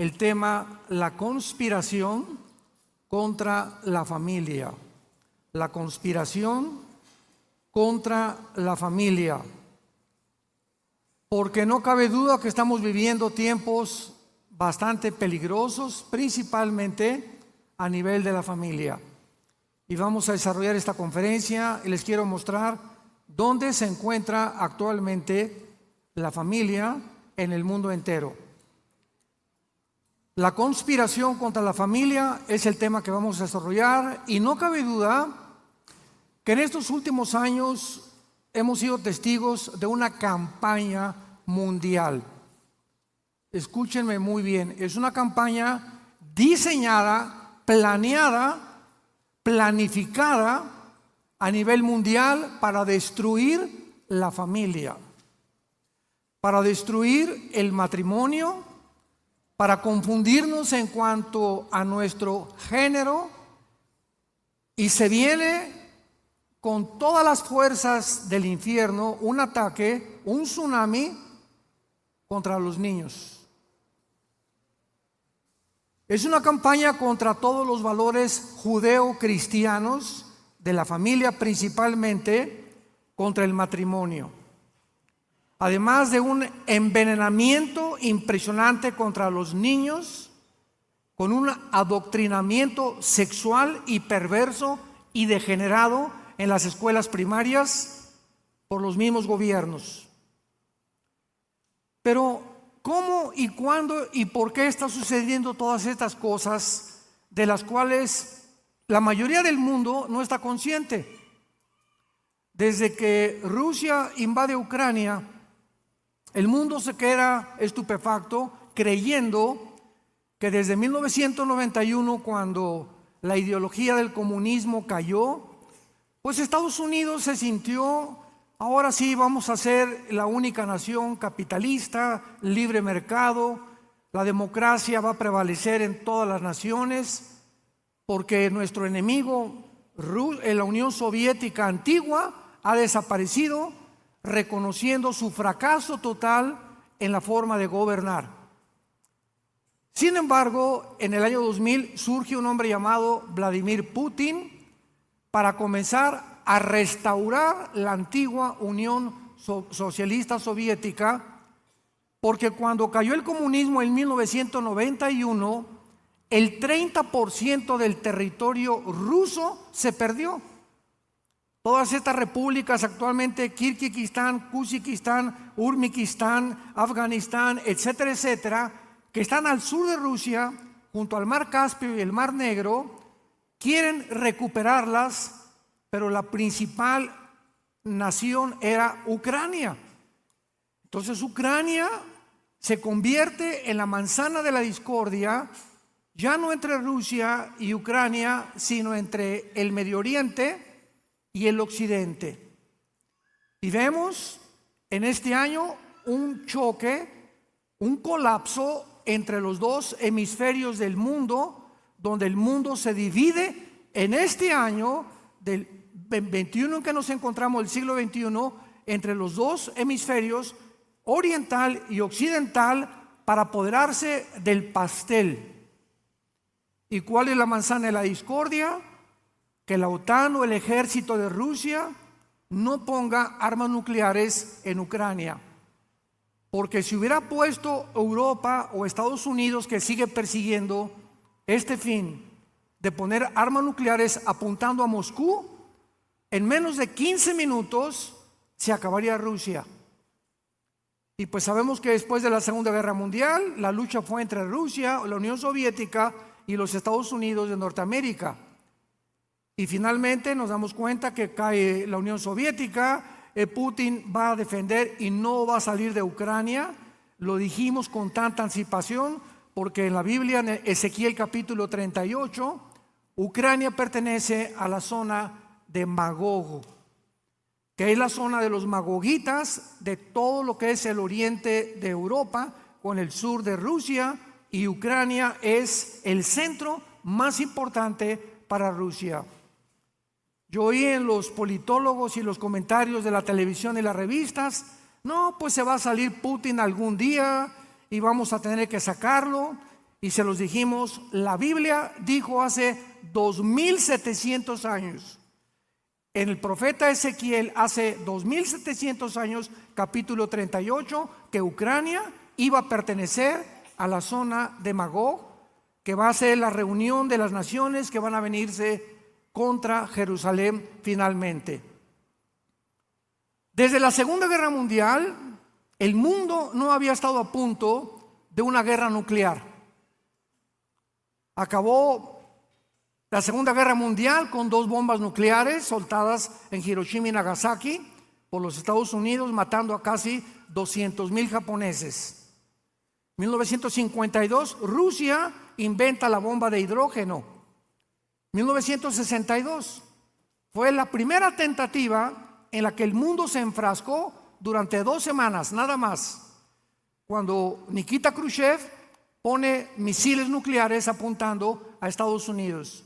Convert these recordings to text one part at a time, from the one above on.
el tema la conspiración contra la familia. La conspiración contra la familia. Porque no cabe duda que estamos viviendo tiempos bastante peligrosos, principalmente a nivel de la familia. Y vamos a desarrollar esta conferencia y les quiero mostrar dónde se encuentra actualmente la familia en el mundo entero. La conspiración contra la familia es el tema que vamos a desarrollar y no cabe duda que en estos últimos años hemos sido testigos de una campaña mundial. Escúchenme muy bien, es una campaña diseñada, planificada a nivel mundial para destruir la familia, para destruir el matrimonio, para confundirnos en cuanto a nuestro género, y se viene con todas las fuerzas del infierno un ataque, un tsunami contra los niños. Es una campaña contra todos los valores judeo-cristianos de la familia, principalmente contra el matrimonio. Además de un envenenamiento impresionante contra los niños, con un adoctrinamiento sexual y perverso y degenerado en las escuelas primarias por los mismos gobiernos. Pero ¿cómo y cuándo y por qué está sucediendo todas estas cosas de las cuales la mayoría del mundo no está consciente? Desde que Rusia invade Ucrania, el mundo se queda estupefacto creyendo que desde 1991, cuando la ideología del comunismo cayó, pues Estados Unidos se sintió, ahora sí vamos a ser la única nación capitalista, libre mercado, la democracia va a prevalecer en todas las naciones, porque nuestro enemigo, la Unión Soviética antigua, ha desaparecido, reconociendo su fracaso total en la forma de gobernar. Sin embargo, en el año 2000 surge un hombre llamado Vladimir Putin para comenzar a restaurar la antigua Unión Socialista Soviética, porque cuando cayó el comunismo en 1991, el 30% del territorio ruso se perdió. Todas estas repúblicas actualmente, Kirguistán, Kazajistán, Uzbekistán, Afganistán, etcétera, etcétera, que están al sur de Rusia, junto al mar Caspio y el mar Negro, quieren recuperarlas, pero la principal nación era Ucrania. Entonces Ucrania se convierte en la manzana de la discordia, ya no entre Rusia y Ucrania, sino entre el Medio Oriente y el occidente. Y vemos en este año un choque, un colapso entre los dos hemisferios del mundo, donde el mundo se divide en este año del 21 en que nos encontramos, el siglo XXI, entre los dos hemisferios, oriental y occidental, para apoderarse del pastel. ¿Y cuál es la manzana de la discordia? Que la OTAN o el ejército de Rusia no ponga armas nucleares en Ucrania. Porque si hubiera puesto Europa o Estados Unidos, que sigue persiguiendo este fin de poner armas nucleares apuntando a Moscú, en menos de 15 minutos se acabaría Rusia. Y pues sabemos que después de la Segunda Guerra Mundial, la lucha fue entre Rusia, la Unión Soviética y los Estados Unidos de Norteamérica. Y finalmente nos damos cuenta que cae la Unión Soviética, Putin va a defender y no va a salir de Ucrania. Lo dijimos con tanta anticipación porque en la Biblia, en Ezequiel capítulo 38, Ucrania pertenece a la zona de Magog, que es la zona de los magogitas, de todo lo que es el oriente de Europa con el sur de Rusia, y Ucrania es el centro más importante para Rusia. Yo oí en los politólogos y los comentarios de la televisión y las revistas, no, pues se va a salir Putin algún día y vamos a tener que sacarlo. y se los dijimos, la Biblia dijo hace 2700 años, en el profeta Ezequiel hace 2700 años, capítulo 38, que Ucrania iba a pertenecer a la zona de Magog, que va a ser la reunión de las naciones que van a venirse contra Jerusalén finalmente. Desde la Segunda Guerra Mundial, el mundo no había estado a punto de una guerra nuclear. Acabó la Segunda Guerra Mundial con 2 bombas nucleares soltadas en Hiroshima y Nagasaki por los Estados Unidos, matando a casi 200,000 japoneses. En 1952, Rusia inventa la bomba de hidrógeno. 1962 fue la primera tentativa en la que el mundo se enfrascó durante 2 semanas, nada más, cuando Nikita Khrushchev pone misiles nucleares apuntando a Estados Unidos.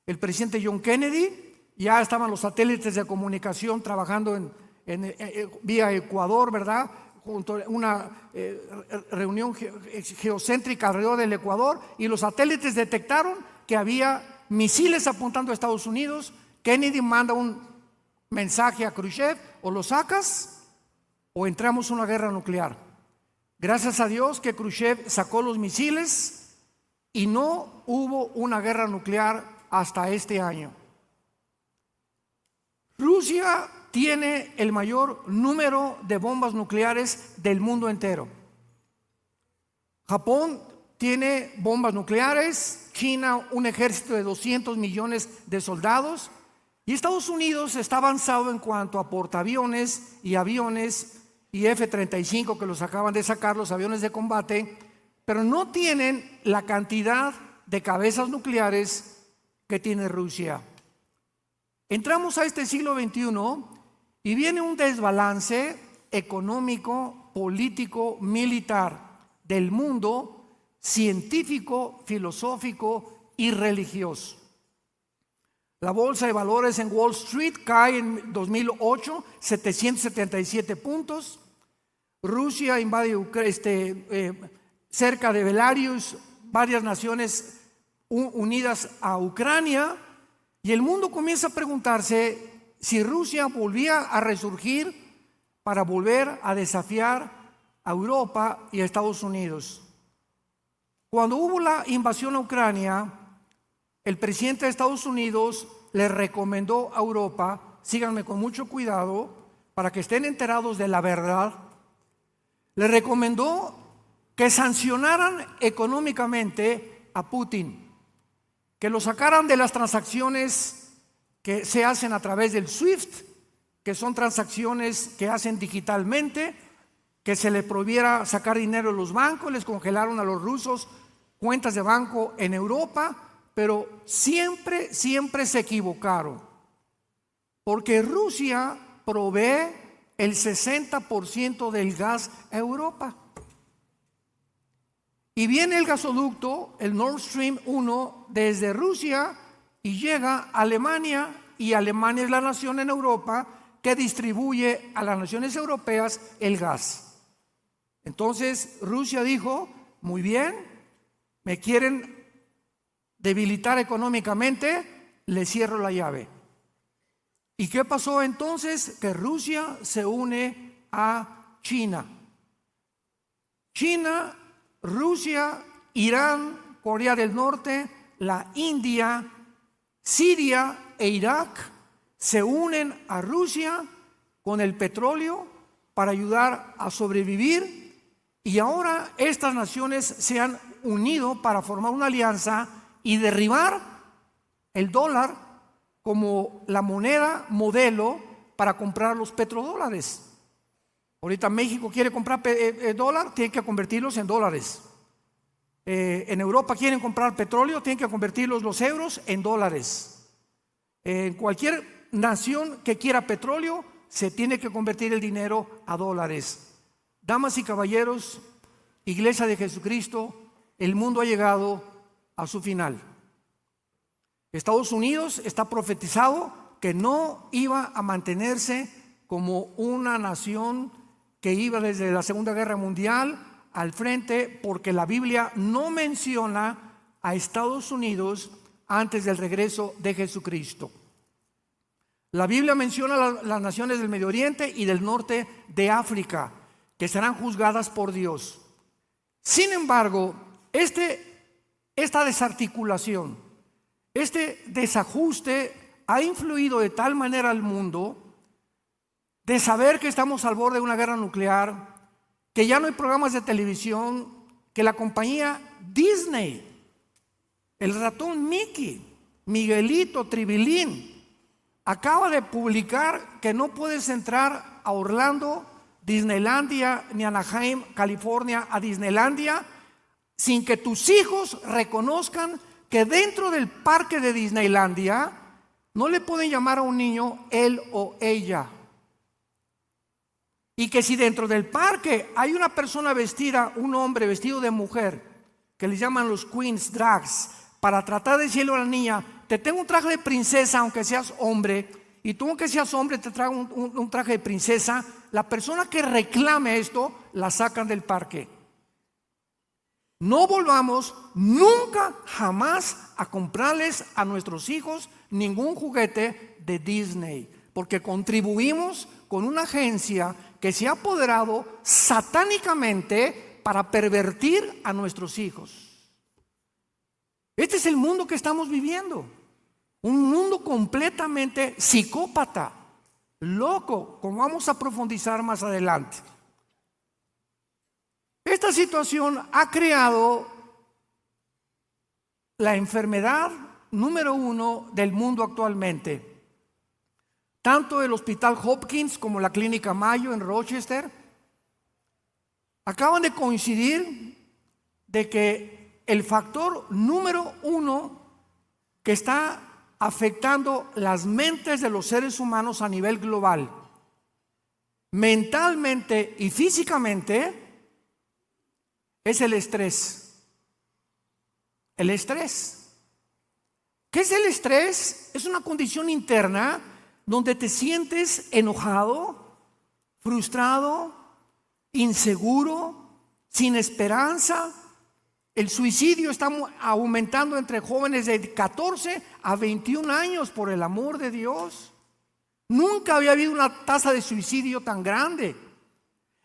El presidente John Kennedy, ya estaban los satélites de comunicación trabajando vía Ecuador, ¿verdad? Junto a una reunión geocéntrica alrededor del Ecuador, y los satélites detectaron que había misiles apuntando a Estados Unidos. Kennedy manda un mensaje a Khrushchev: o lo sacas o entramos en una guerra nuclear. Gracias a Dios que Khrushchev sacó los misiles y no hubo una guerra nuclear hasta este año. Rusia tiene el mayor número de bombas nucleares del mundo entero. Japón tiene bombas nucleares, China un ejército de 200 millones de soldados, y Estados Unidos está avanzado en cuanto a portaaviones y aviones y F-35 que los acaban de sacar, los aviones de combate, pero no tienen la cantidad de cabezas nucleares que tiene Rusia. Entramos a este siglo XXI y viene un desbalance económico, político, militar del mundo, científico, filosófico y religioso. La bolsa de valores en Wall Street cae en 2008 777 puntos. Rusia invade cerca de Belarus, varias naciones unidas a Ucrania, y el mundo comienza a preguntarse si Rusia volvía a resurgir para volver a desafiar a Europa y a Estados Unidos. Cuando hubo la invasión a Ucrania, el presidente de Estados Unidos le recomendó a Europa, síganme con mucho cuidado para que estén enterados de la verdad, le recomendó que sancionaran económicamente a Putin, que lo sacaran de las transacciones que se hacen a través del SWIFT, que son transacciones que hacen digitalmente, que se le prohibiera sacar dinero a los bancos. Les congelaron a los rusos cuentas de banco en Europa, pero siempre se equivocaron, porque Rusia provee el 60% del gas a Europa. Y viene el gasoducto, el Nord Stream 1, desde Rusia y llega a Alemania, y Alemania es la nación en Europa que distribuye a las naciones europeas el gas. Entonces Rusia dijo: muy bien, me quieren debilitar económicamente, le cierro la llave. ¿Y qué pasó entonces? Que Rusia se une a China. China, Rusia, Irán, Corea del Norte, la India, Siria e Irak se unen a Rusia con el petróleo para ayudar a sobrevivir, y ahora estas naciones se han unido para formar una alianza y derribar el dólar como la moneda modelo para comprar los petrodólares. Ahorita México quiere comprar dólar, tiene que convertirlos en dólares. En Europa quieren comprar petróleo, tienen que convertirlos los euros en dólares. En cualquier nación que quiera petróleo, se tiene que convertir el dinero a dólares. Damas y caballeros, Iglesia de Jesucristo, el mundo ha llegado a su final. Estados Unidos está profetizado que no iba a mantenerse como una nación que iba desde la Segunda Guerra Mundial al frente porque la Biblia no menciona a Estados Unidos antes del regreso de Jesucristo. La Biblia menciona las naciones del Medio Oriente y del norte de África, que serán juzgadas por Dios. Sin embargo, esta desarticulación, este desajuste ha influido de tal manera al mundo de saber que estamos al borde de una guerra nuclear, que ya no hay programas de televisión, que la compañía Disney, el ratón Mickey, Miguelito, Tribilín, acaba de publicar que no puedes entrar a Orlando, Disneylandia, ni a Anaheim, California, a Disneylandia, sin que tus hijos reconozcan que dentro del parque de Disneylandia no le pueden llamar a un niño él o ella. Y que si dentro del parque hay una persona vestida, un hombre vestido de mujer, que les llaman los queens drags, para tratar de decirle a la niña, te tengo un traje de princesa aunque seas hombre, y tú aunque seas hombre te traigo un traje de princesa, la persona que reclame esto la sacan del parque. No volvamos nunca jamás a comprarles a nuestros hijos ningún juguete de Disney, porque contribuimos con una agencia que se ha apoderado satánicamente para pervertir a nuestros hijos. Este es el mundo que estamos viviendo, un mundo completamente psicópata, loco, como vamos a profundizar más adelante. Esta situación ha creado la enfermedad número 1 del mundo actualmente. Tanto el Hospital Hopkins como la Clínica Mayo en Rochester acaban de coincidir de que el factor número 1 que está afectando las mentes de los seres humanos a nivel global, mentalmente y físicamente, es el estrés. El estrés. ¿Qué es el estrés? Es una condición interna donde te sientes enojado, frustrado, inseguro, sin esperanza. El suicidio está aumentando entre jóvenes de 14 a 21 años, por el amor de Dios. Nunca había habido una tasa de suicidio tan grande.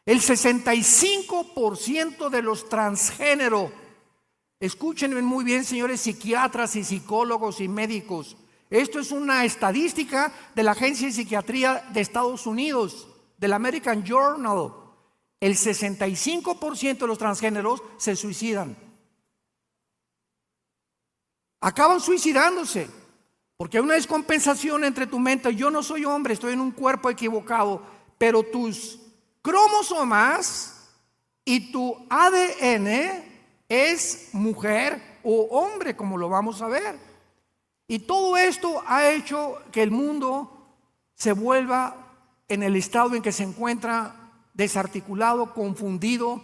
El 65% de los transgénero, escúchenme muy bien, señores psiquiatras y psicólogos y médicos, esto es una estadística de la Agencia de Psiquiatría de Estados Unidos, del American Journal. El 65% de los transgéneros se suicidan. Acaban suicidándose porque hay una descompensación entre tu mente. Yo no soy hombre, estoy en un cuerpo equivocado, pero tus cromosomas y tu ADN es mujer o hombre, como lo vamos a ver. Y todo esto ha hecho que el mundo se vuelva en el estado en que se encuentra, desarticulado, confundido.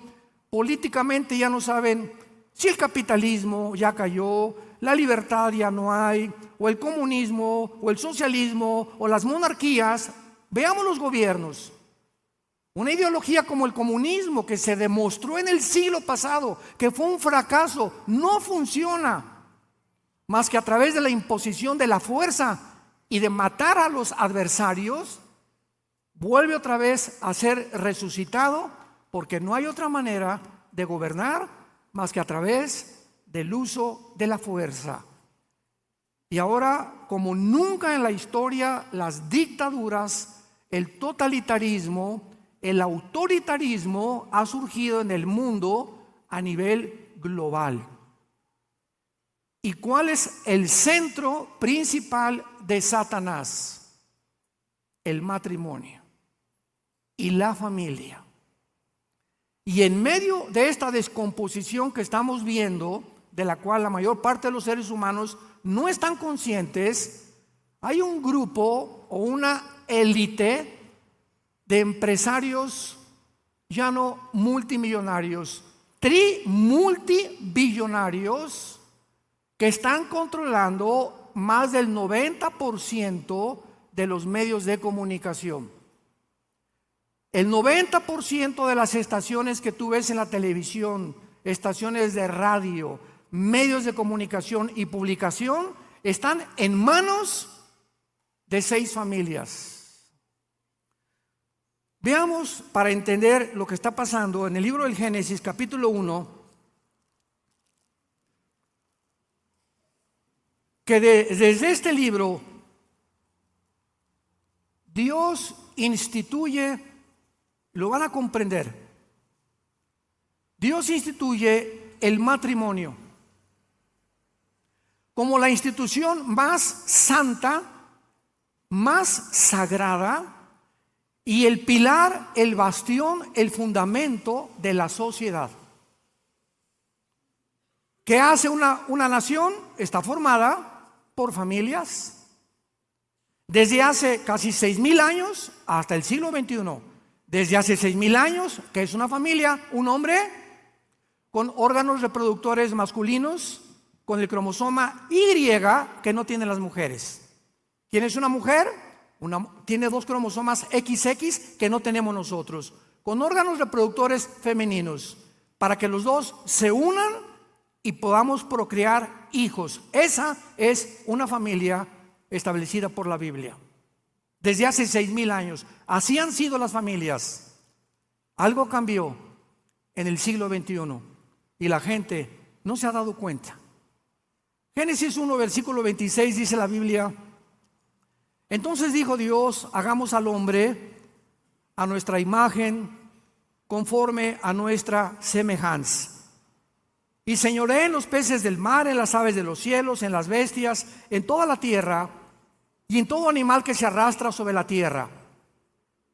Políticamente ya no saben si el capitalismo ya cayó, la libertad ya no hay, o el comunismo, o el socialismo, o las monarquías. Veamos los gobiernos. Una ideología como el comunismo, que se demostró en el siglo pasado que fue un fracaso, no funciona más que a través de la imposición de la fuerza y de matar a los adversarios. Vuelve otra vez a ser resucitado, porque no hay otra manera de gobernar más que a través del uso de la fuerza. Y ahora, como nunca en la historia, las dictaduras, el totalitarismo, el autoritarismo ha surgido en el mundo a nivel global. ¿Y cuál es el centro principal de Satanás? El matrimonio y la familia. Y en medio de esta descomposición que estamos viendo, de la cual la mayor parte de los seres humanos no están conscientes, hay un grupo o una élite de empresarios ya no multimillonarios, multibillonarios, que están controlando más del 90% de los medios de comunicación. El 90% de las estaciones que tú ves en la televisión, estaciones de radio, medios de comunicación y publicación, están en manos de 6 familias. Veamos, para entender lo que está pasando, en el libro del Génesis, capítulo 1, que desde este libro Dios instituye, lo van a comprender, Dios instituye el matrimonio como la institución más santa, más sagrada y el pilar, el bastión, el fundamento de la sociedad. ¿Qué hace una nación? Está formada por familias. Desde hace casi 6,000 años hasta el siglo XXI. Desde hace 6,000 años, ¿qué es una familia? Un hombre con órganos reproductores masculinos, con el cromosoma Y que no tienen las mujeres. ¿Quién es una mujer? Tiene 2 cromosomas XX que no tenemos nosotros, con órganos reproductores femeninos, para que los dos se unan y podamos procrear hijos. Esa es una familia establecida por la Biblia. Desde hace 6,000 años. Así han sido las familias. Algo cambió en el siglo XXI y la gente no se ha dado cuenta. Génesis 1, versículo 26 dice la Biblia: entonces dijo Dios, hagamos al hombre a nuestra imagen, conforme a nuestra semejanza. Y señoree en los peces del mar, en las aves de los cielos, en las bestias, en toda la tierra y en todo animal que se arrastra sobre la tierra.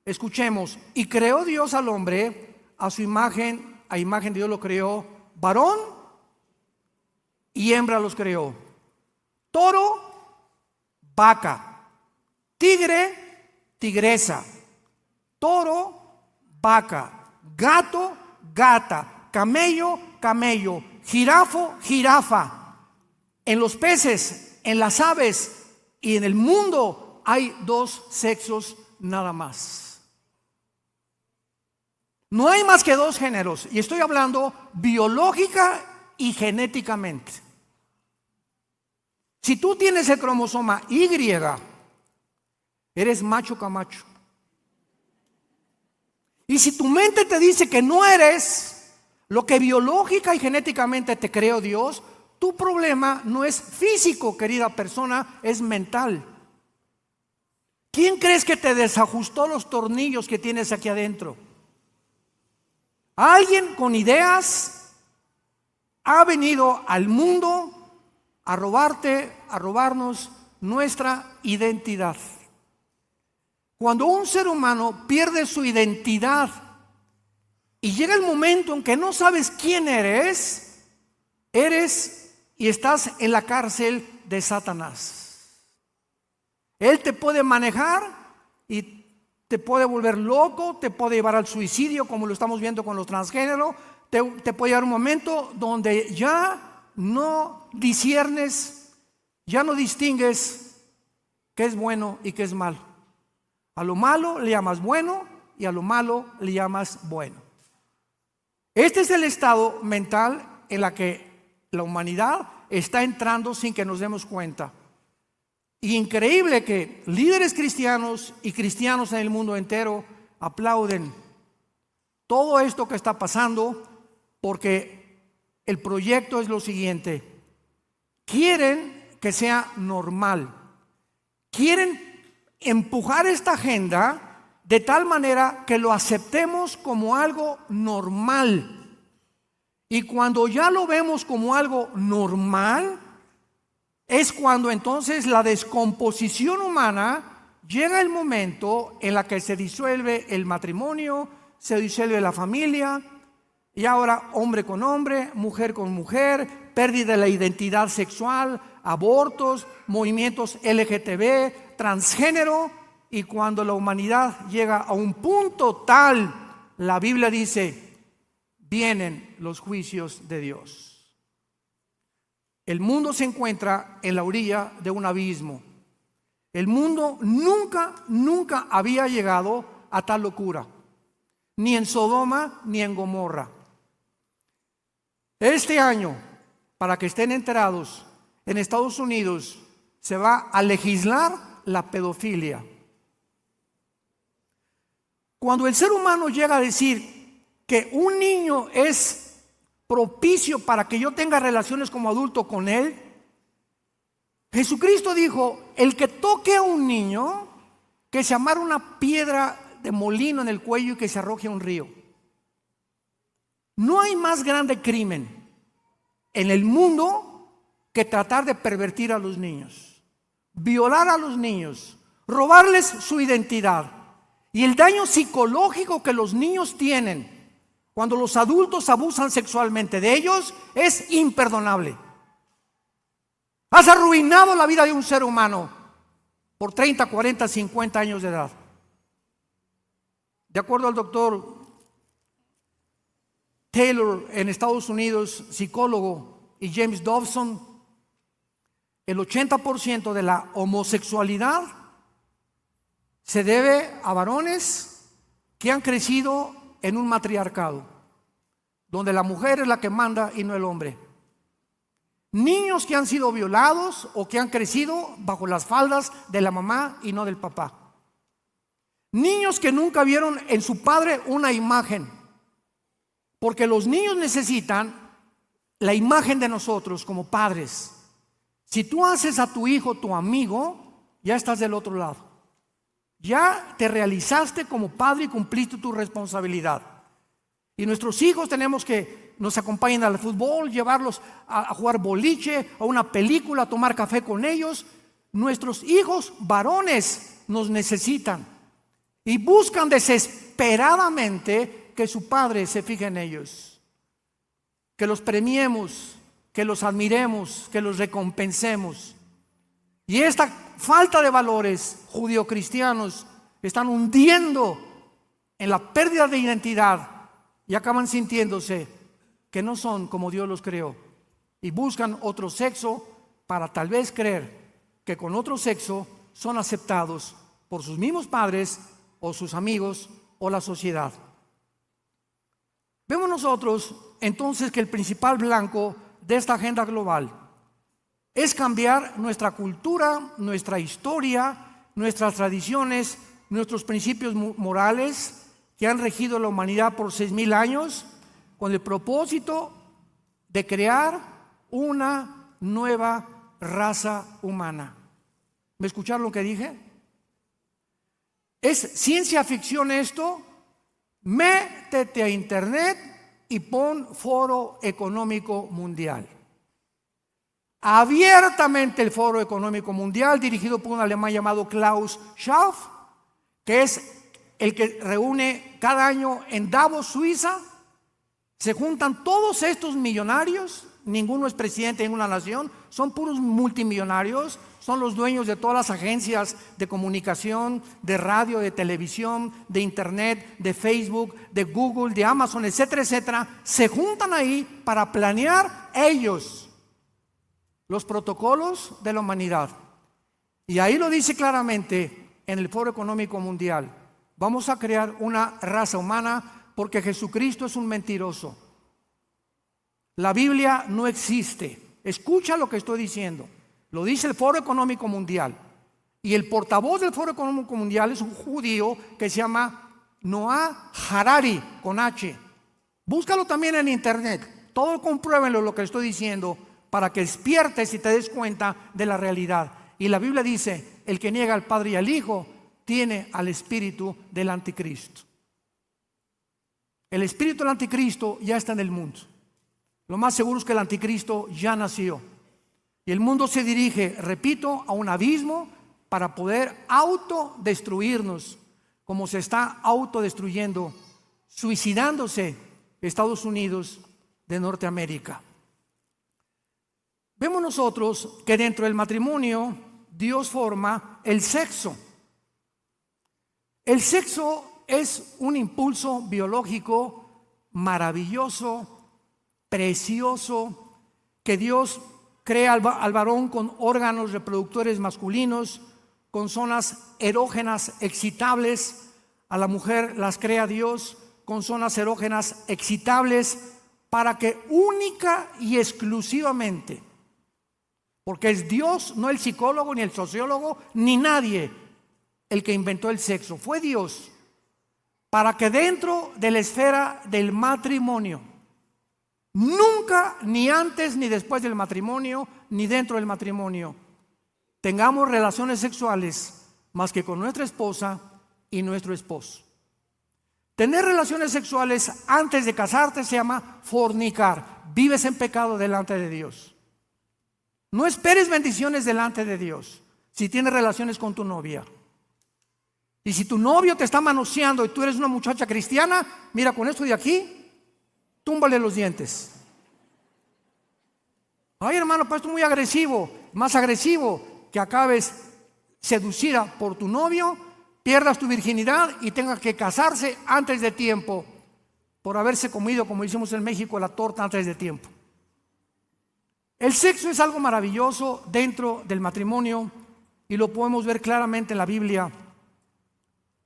Escuchemos, y creó Dios al hombre a su imagen, a imagen de Dios lo creó, varón y hembra los creó. Toro, vaca, tigre, tigresa, toro, vaca, gato, gata, camello, camello, jirafo, jirafa. En los peces, en las aves y en el mundo hay 2 sexos nada más. No hay más que 2 géneros, y estoy hablando biológica y genéticamente. Si tú tienes el cromosoma Y, eres macho camacho. Y si tu mente te dice que no eres lo que biológica y genéticamente te creó Dios, tu problema no es físico, querida persona, es mental. ¿Quién crees que te desajustó los tornillos que tienes aquí adentro? Alguien con ideas ha venido al mundo a robarnos nuestra identidad. Cuando un ser humano pierde su identidad y llega el momento en que no sabes quién eres y estás en la cárcel de Satanás. Él te puede manejar y te puede volver loco, te puede llevar al suicidio, como lo estamos viendo con los transgéneros. Te puede llegar un momento donde ya no disiernes, ya no distingues qué es bueno y qué es malo. A lo malo le llamas bueno y a lo malo le llamas bueno. Este es el estado mental en la que la humanidad está entrando sin que nos demos cuenta. Y increíble que líderes cristianos y cristianos en el mundo entero aplauden todo esto que está pasando, porque el proyecto es lo siguiente: quieren que sea normal, quieren empujar esta agenda de tal manera que lo aceptemos como algo normal. Y cuando ya lo vemos como algo normal, es cuando entonces la descomposición humana llega el momento en la que se disuelve el matrimonio, se disuelve la familia, y ahora hombre con hombre, mujer con mujer, pérdida de la identidad sexual, abortos, movimientos LGTB, transgénero. Y cuando la humanidad llega a un punto tal, la Biblia dice, vienen los juicios de Dios. El mundo se encuentra en la orilla de un abismo. El mundo nunca había llegado a tal locura. ni en Sodoma ni en Gomorra. Este año, para que estén enterados, en Estados Unidos se va a legislar la pedofilia. Cuando el ser humano llega a decir que un niño es propicio para que yo tenga relaciones como adulto con él, Jesucristo dijo: el que toque a un niño, que se amarre una piedra de molino en el cuello y que se arroje a un río. No hay más grande crimen en el mundo que tratar de pervertir a los niños, violar a los niños, robarles su identidad. Y el daño psicológico que los niños tienen cuando los adultos abusan sexualmente de ellos es imperdonable. Has arruinado la vida de un ser humano por 30, 40, 50 años de edad. De acuerdo al doctor Taylor en Estados Unidos, psicólogo, y James Dobson, el 80% de la homosexualidad se debe a varones que han crecido en un matriarcado, donde la mujer es la que manda y no el hombre. Niños que han sido violados o que han crecido bajo las faldas de la mamá y no del papá. Niños que nunca vieron en su padre una imagen, porque los niños necesitan la imagen de nosotros como padres. Si tú haces a tu hijo tu amigo, ya estás del otro lado. Ya te realizaste como padre y cumpliste tu responsabilidad. Y nuestros hijos tenemos que nos acompañen al fútbol, llevarlos a jugar boliche, a una película, a tomar café con ellos. Nuestros hijos varones nos necesitan y buscan desesperadamente que su padre se fije en ellos, que los premiemos, que los admiremos, que los recompensemos. Y esta falta de valores judio-cristianos están hundiendo en la pérdida de identidad y acaban sintiéndose que no son como Dios los creó y buscan otro sexo para tal vez creer que con otro sexo son aceptados por sus mismos padres o sus amigos o la sociedad. Vemos nosotros entonces que el principal blanco de esta agenda global es cambiar nuestra cultura, nuestra historia, nuestras tradiciones, nuestros principios morales que han regido la humanidad por 6,000 años, con el propósito de crear una nueva raza humana. ¿Me escucharon lo que dije? ¿Es ciencia ficción esto? Métete a internet y pon Foro Económico Mundial. Abiertamente el Foro Económico Mundial, dirigido por un alemán llamado Klaus Schwab, que es el que reúne cada año en Davos, Suiza. Se juntan todos estos millonarios, ninguno es presidente de ninguna nación, son puros multimillonarios, son los dueños de todas las agencias de comunicación, de radio, de televisión, de internet, de Facebook, de Google, de Amazon, etcétera, etcétera. Se juntan ahí para planear ellos los protocolos de la humanidad. Y ahí lo dice claramente en el Foro Económico Mundial: vamos a crear una raza humana porque Jesucristo es un mentiroso. La Biblia no existe. Escucha lo que estoy diciendo. Lo dice el Foro Económico Mundial. Y el portavoz del Foro Económico Mundial es un judío que se llama Noah Harari, con H. Búscalo también en internet. Todo compruébenlo lo que estoy diciendo para que despiertes y te des cuenta de la realidad. Y la Biblia dice: el que niega al Padre y al Hijo tiene al espíritu del anticristo. El espíritu del anticristo ya está en el mundo. Lo más seguro es que el anticristo ya nació. Y el mundo se dirige, repito, a un abismo para poder autodestruirnos, como se está autodestruyendo, suicidándose Estados Unidos de Norteamérica. Vemos nosotros que dentro del matrimonio Dios forma el sexo. El sexo es un impulso biológico maravilloso, precioso, que Dios crea al varón con órganos reproductores masculinos, con zonas erógenas excitables. A la mujer las crea Dios con zonas erógenas excitables para que única y exclusivamente, porque es Dios, no el psicólogo, ni el sociólogo, ni nadie el que inventó el sexo, fue Dios, para que dentro de la esfera del matrimonio, nunca, ni antes ni después del matrimonio, ni dentro del matrimonio, tengamos relaciones sexuales más que con nuestra esposa y nuestro esposo. Tener relaciones sexuales antes de casarte se llama fornicar. Vives en pecado delante de Dios. No esperes bendiciones delante de Dios si tienes relaciones con tu novia. Y si tu novio te está manoseando y tú eres una muchacha cristiana, mira, con esto de aquí, túmbale los dientes. Ay, hermano, pues tú muy agresivo. Más agresivo que acabes seducida por tu novio, pierdas tu virginidad y tengas que casarse antes de tiempo por haberse comido, como decimos en México, la torta antes de tiempo. El sexo es algo maravilloso dentro del matrimonio y lo podemos ver claramente en la Biblia,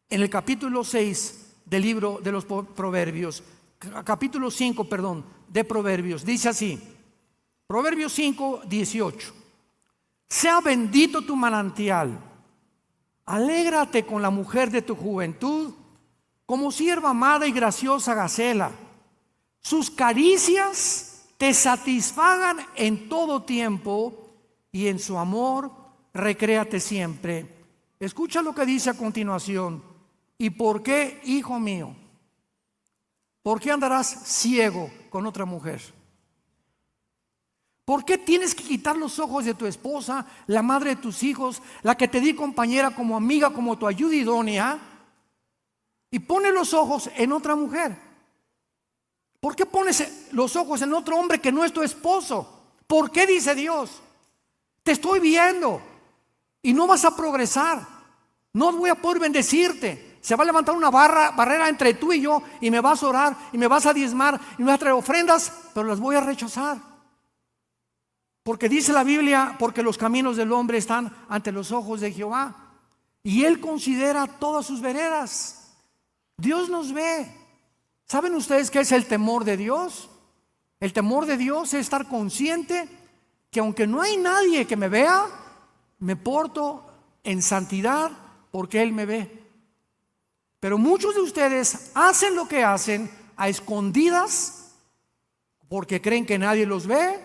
en el capítulo 6 del libro de los Proverbios, capítulo 5, perdón, de Proverbios. Dice así, Proverbios 5, 18. Sea bendito tu manantial, alégrate con la mujer de tu juventud, como sierva amada y graciosa gacela. Sus caricias te satisfagan en todo tiempo y en su amor recréate siempre. Escucha lo que dice a continuación. ¿Y por qué, hijo mío? ¿Por qué andarás ciego con otra mujer? ¿Por qué tienes que quitar los ojos de tu esposa, la madre de tus hijos, la que te di compañera como amiga, como tu ayuda idónea, y pones los ojos en otra mujer? ¿Por qué pones los ojos en otro hombre que no es tu esposo? ¿Por qué, dice Dios? Te estoy viendo y no vas a progresar. No voy a poder bendecirte. Se va a levantar una barrera entre tú y yo, y me vas a orar y me vas a diezmar y me vas a traer ofrendas, pero las voy a rechazar. Porque dice la Biblia, porque los caminos del hombre están ante los ojos de Jehová y Él considera todas sus veredas. Dios nos ve. ¿Saben ustedes qué es el temor de Dios? El temor de Dios es estar consciente que aunque no hay nadie que me vea, me porto en santidad porque Él me ve. Pero muchos de ustedes hacen lo que hacen a escondidas porque creen que nadie los ve,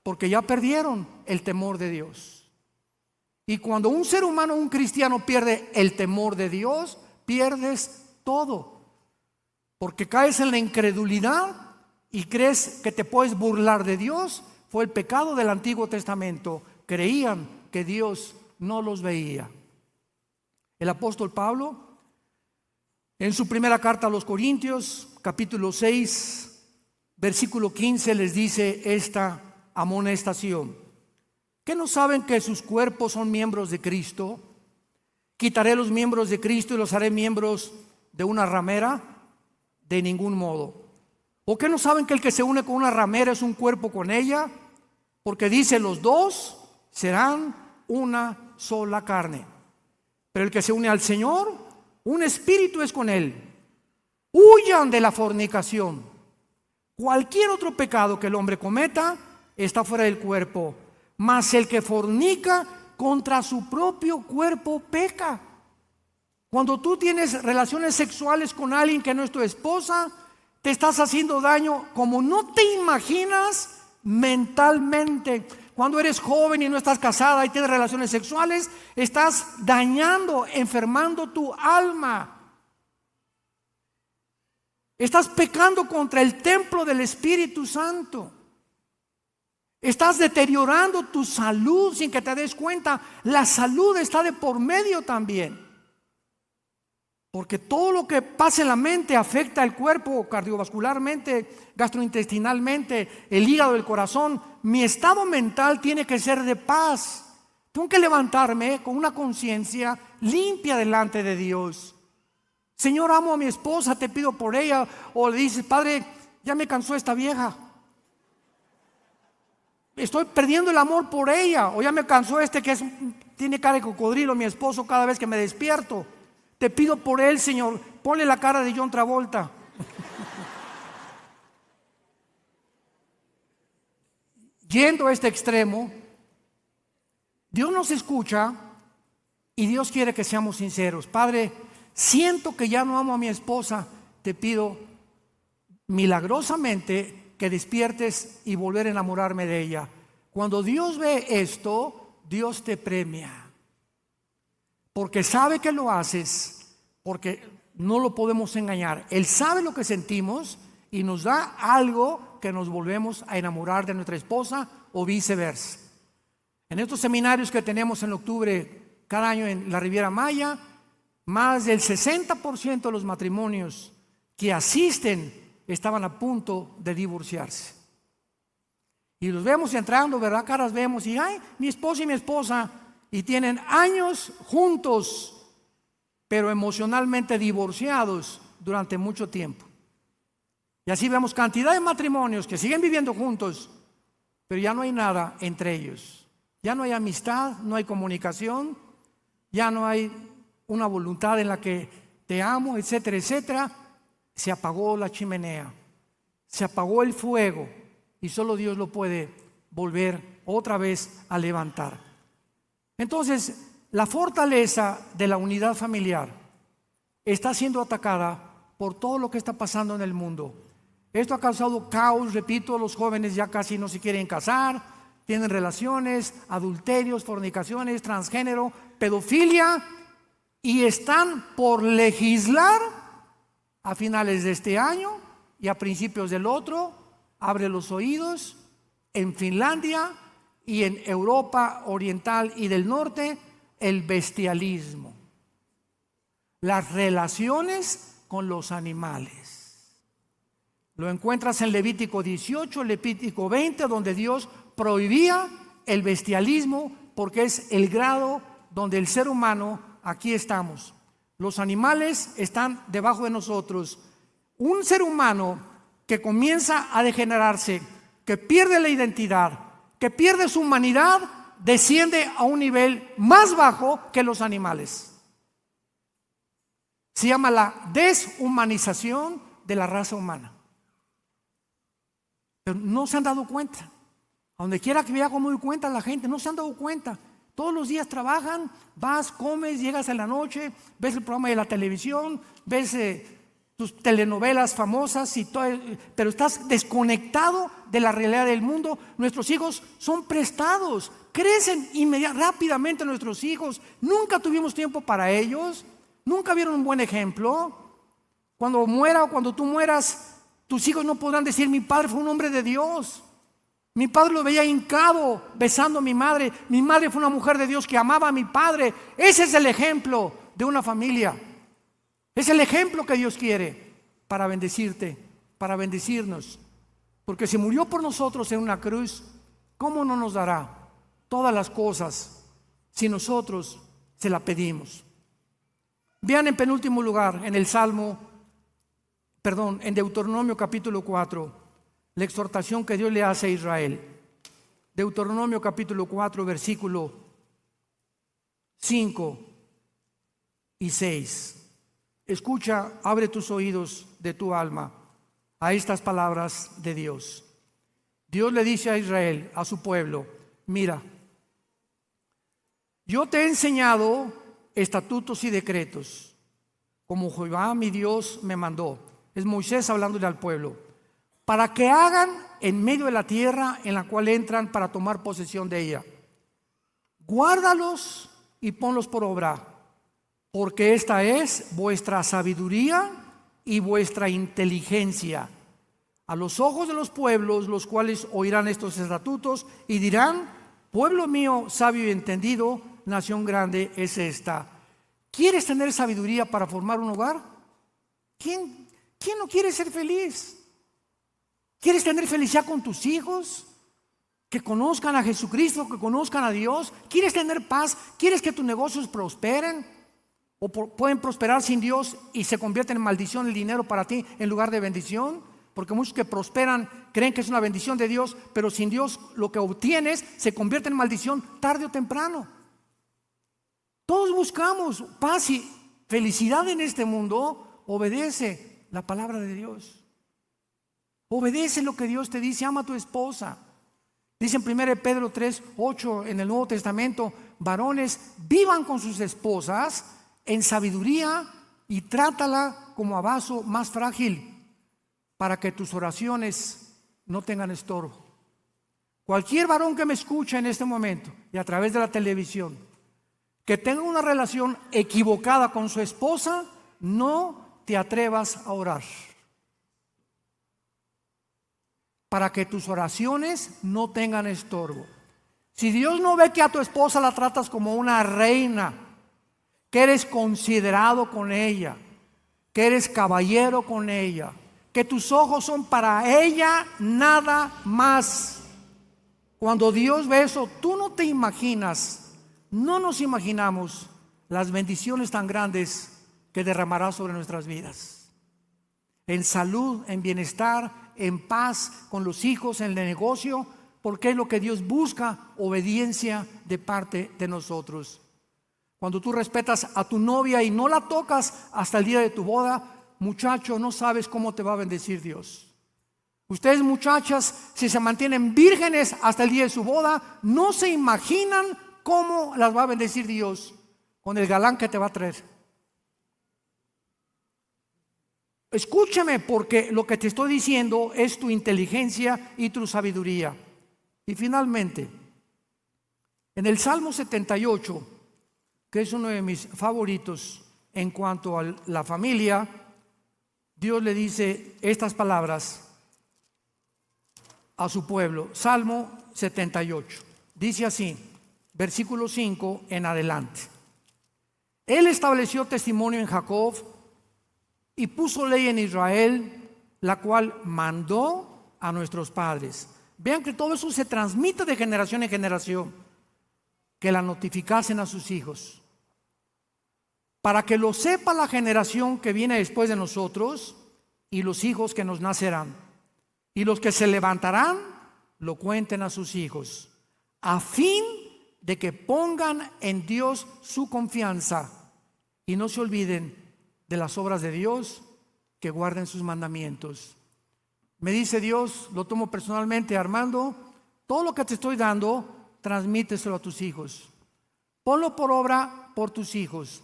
porque ya perdieron el temor de Dios. Y cuando un ser humano, un cristiano, pierde el temor de Dios, pierdes todo. Porque caes en la incredulidad y crees que te puedes burlar de Dios. Fue el pecado del Antiguo Testamento. Creían que Dios no los veía. El apóstol Pablo, en su primera carta a los Corintios, capítulo 6, versículo 15, les dice esta amonestación: ¿qué no saben que sus cuerpos son miembros de Cristo? ¿Quitaré los miembros de Cristo y los haré miembros de una ramera? De ningún modo. ¿O qué no saben que el que se une con una ramera es un cuerpo con ella? Porque dice, los dos serán una sola carne. Pero el que se une al Señor, un espíritu es con Él. Huyan de la fornicación. Cualquier otro pecado que el hombre cometa está fuera del cuerpo, mas el que fornica contra su propio cuerpo peca. Cuando tú tienes relaciones sexuales con alguien que no es tu esposa, te estás haciendo daño como no te imaginas mentalmente. Cuando eres joven y no estás casada y tienes relaciones sexuales, estás dañando, enfermando tu alma. Estás pecando contra el templo del Espíritu Santo. Estás deteriorando tu salud sin que te des cuenta. La salud está de por medio también. Porque todo lo que pasa en la mente afecta al cuerpo cardiovascularmente, gastrointestinalmente, el hígado, el corazón. Mi estado mental tiene que ser de paz. Tengo que levantarme con una conciencia limpia delante de Dios. Señor, amo a mi esposa, te pido por ella. O le dices, Padre, ya me cansó esta vieja. Estoy perdiendo el amor por ella. O ya me cansó tiene cara de cocodrilo, mi esposo, cada vez que me despierto. Te pido por él, Señor, ponle la cara de John Travolta. yendo a este extremo, Dios nos escucha y Dios quiere que seamos sinceros. Padre, siento que ya no amo a mi esposa, te pido milagrosamente que despiertes y volver a enamorarme de ella. Cuando Dios ve esto, Dios te premia, porque sabe que lo haces, porque no lo podemos engañar. Él sabe lo que sentimos y nos da algo que nos volvemos a enamorar de nuestra esposa o viceversa. En estos seminarios que tenemos en octubre cada año en la Riviera Maya, más del 60% de los matrimonios que asisten estaban a punto de divorciarse. Y los vemos entrando, ¿verdad? Caras vemos y ay, mi esposo y mi esposa, y tienen años juntos, pero emocionalmente divorciados durante mucho tiempo. Y así vemos cantidad de matrimonios que siguen viviendo juntos, pero ya no hay nada entre ellos. Ya no hay amistad, no hay comunicación, ya no hay una voluntad en la que te amo, etcétera, etcétera. Se apagó la chimenea, se apagó el fuego y solo Dios lo puede volver otra vez a levantar. Entonces, la fortaleza de la unidad familiar está siendo atacada por todo lo que está pasando en el mundo. Esto ha causado caos, repito, los jóvenes ya casi no se quieren casar, tienen relaciones, adulterios, fornicaciones, transgénero, pedofilia, y están por legislar a finales de este año y a principios del otro. Abre los oídos, en Finlandia y en Europa Oriental y del Norte, el bestialismo, las relaciones con los animales. Lo encuentras en Levítico 18, Levítico 20, donde Dios prohibía el bestialismo, porque es el grado donde el ser humano, aquí estamos. Los animales están debajo de nosotros. Un ser humano que comienza a degenerarse, que pierde la identidad, que pierde su humanidad, desciende a un nivel más bajo que los animales. Se llama la deshumanización de la raza humana. Pero no se han dado cuenta. A donde quiera que viajo me doy cuenta, la gente no se han dado cuenta. Todos los días trabajan, vas, comes, llegas en la noche, ves el programa de la televisión, ves tus telenovelas famosas y todo, pero estás desconectado de la realidad del mundo. Nuestros hijos son prestados, crecen rápidamente nuestros hijos. Nunca tuvimos tiempo para ellos, nunca vieron un buen ejemplo. Cuando muera o cuando tú mueras, tus hijos no podrán decir: mi padre fue un hombre de Dios. Mi padre lo veía hincado besando a mi madre. Mi madre fue una mujer de Dios que amaba a mi padre. Ese es el ejemplo de una familia. Es el ejemplo que Dios quiere para bendecirte, para bendecirnos. Porque si murió por nosotros en una cruz, ¿cómo no nos dará todas las cosas si nosotros se la pedimos? Vean en penúltimo lugar en en Deuteronomio capítulo 4, la exhortación que Dios le hace a Israel. Deuteronomio capítulo 4, versículo 5 y 6. Escucha, abre tus oídos de tu alma a estas palabras de Dios. Dios le dice a Israel, a su pueblo: mira, yo te he enseñado estatutos y decretos, como Jehová mi Dios me mandó. Es Moisés hablándole al pueblo, para que hagan en medio de la tierra en la cual entran para tomar posesión de ella. Guárdalos y ponlos por obra, porque esta es vuestra sabiduría y vuestra inteligencia a los ojos de los pueblos, los cuales oirán estos estatutos y dirán: pueblo mío, sabio y entendido, nación grande es esta. ¿Quieres tener sabiduría para formar un hogar? ¿Quién no quiere ser feliz? ¿Quieres tener felicidad con tus hijos? Que conozcan a Jesucristo, que conozcan a Dios. ¿Quieres tener paz? ¿Quieres que tus negocios prosperen? ¿O pueden prosperar sin Dios y se convierten en maldición el dinero para ti en lugar de bendición? Porque muchos que prosperan creen que es una bendición de Dios, pero sin Dios lo que obtienes se convierte en maldición tarde o temprano. Todos buscamos paz y felicidad en este mundo. Obedece la palabra de Dios. Obedece lo que Dios te dice. Ama a tu esposa. Dice en 1 Pedro 3:8 en el Nuevo Testamento: varones, vivan con sus esposas en sabiduría y trátala como a vaso más frágil, para que tus oraciones no tengan estorbo. Cualquier varón que me escucha en este momento y a través de la televisión, que tenga una relación equivocada con su esposa, no te atrevas a orar, para que tus oraciones no tengan estorbo. Si Dios no ve que a tu esposa la tratas como una reina, que eres considerado con ella, que eres caballero con ella, que tus ojos son para ella nada más, cuando Dios ve eso, tú no te imaginas, no nos imaginamos las bendiciones tan grandes que derramará sobre nuestras vidas, en salud, en bienestar, en paz con los hijos, en el negocio, porque es lo que Dios busca: obediencia de parte de nosotros. Cuando tú respetas a tu novia y no la tocas hasta el día de tu boda, muchacho, no sabes cómo te va a bendecir Dios. Ustedes, muchachas, si se mantienen vírgenes hasta el día de su boda, no se imaginan cómo las va a bendecir Dios con el galán que te va a traer. Escúchame, porque lo que te estoy diciendo es tu inteligencia y tu sabiduría. Y finalmente, en el Salmo 78, que es uno de mis favoritos en cuanto a la familia, Dios le dice estas palabras a su pueblo. Salmo 78, dice así, versículo 5 en adelante: Él estableció testimonio en Jacob y puso ley en Israel, la cual mandó a nuestros padres. Vean que todo eso se transmite de generación en generación, que la notificasen a sus hijos, para que lo sepa la generación que viene después de nosotros y los hijos que nos nacerán, y los que se levantarán lo cuenten a sus hijos, a fin de que pongan en Dios su confianza y no se olviden de las obras de Dios, que guarden sus mandamientos. Me dice Dios, lo tomo personalmente: Armando, todo lo que te estoy dando, transmíteselo a tus hijos. Ponlo por obra por tus hijos.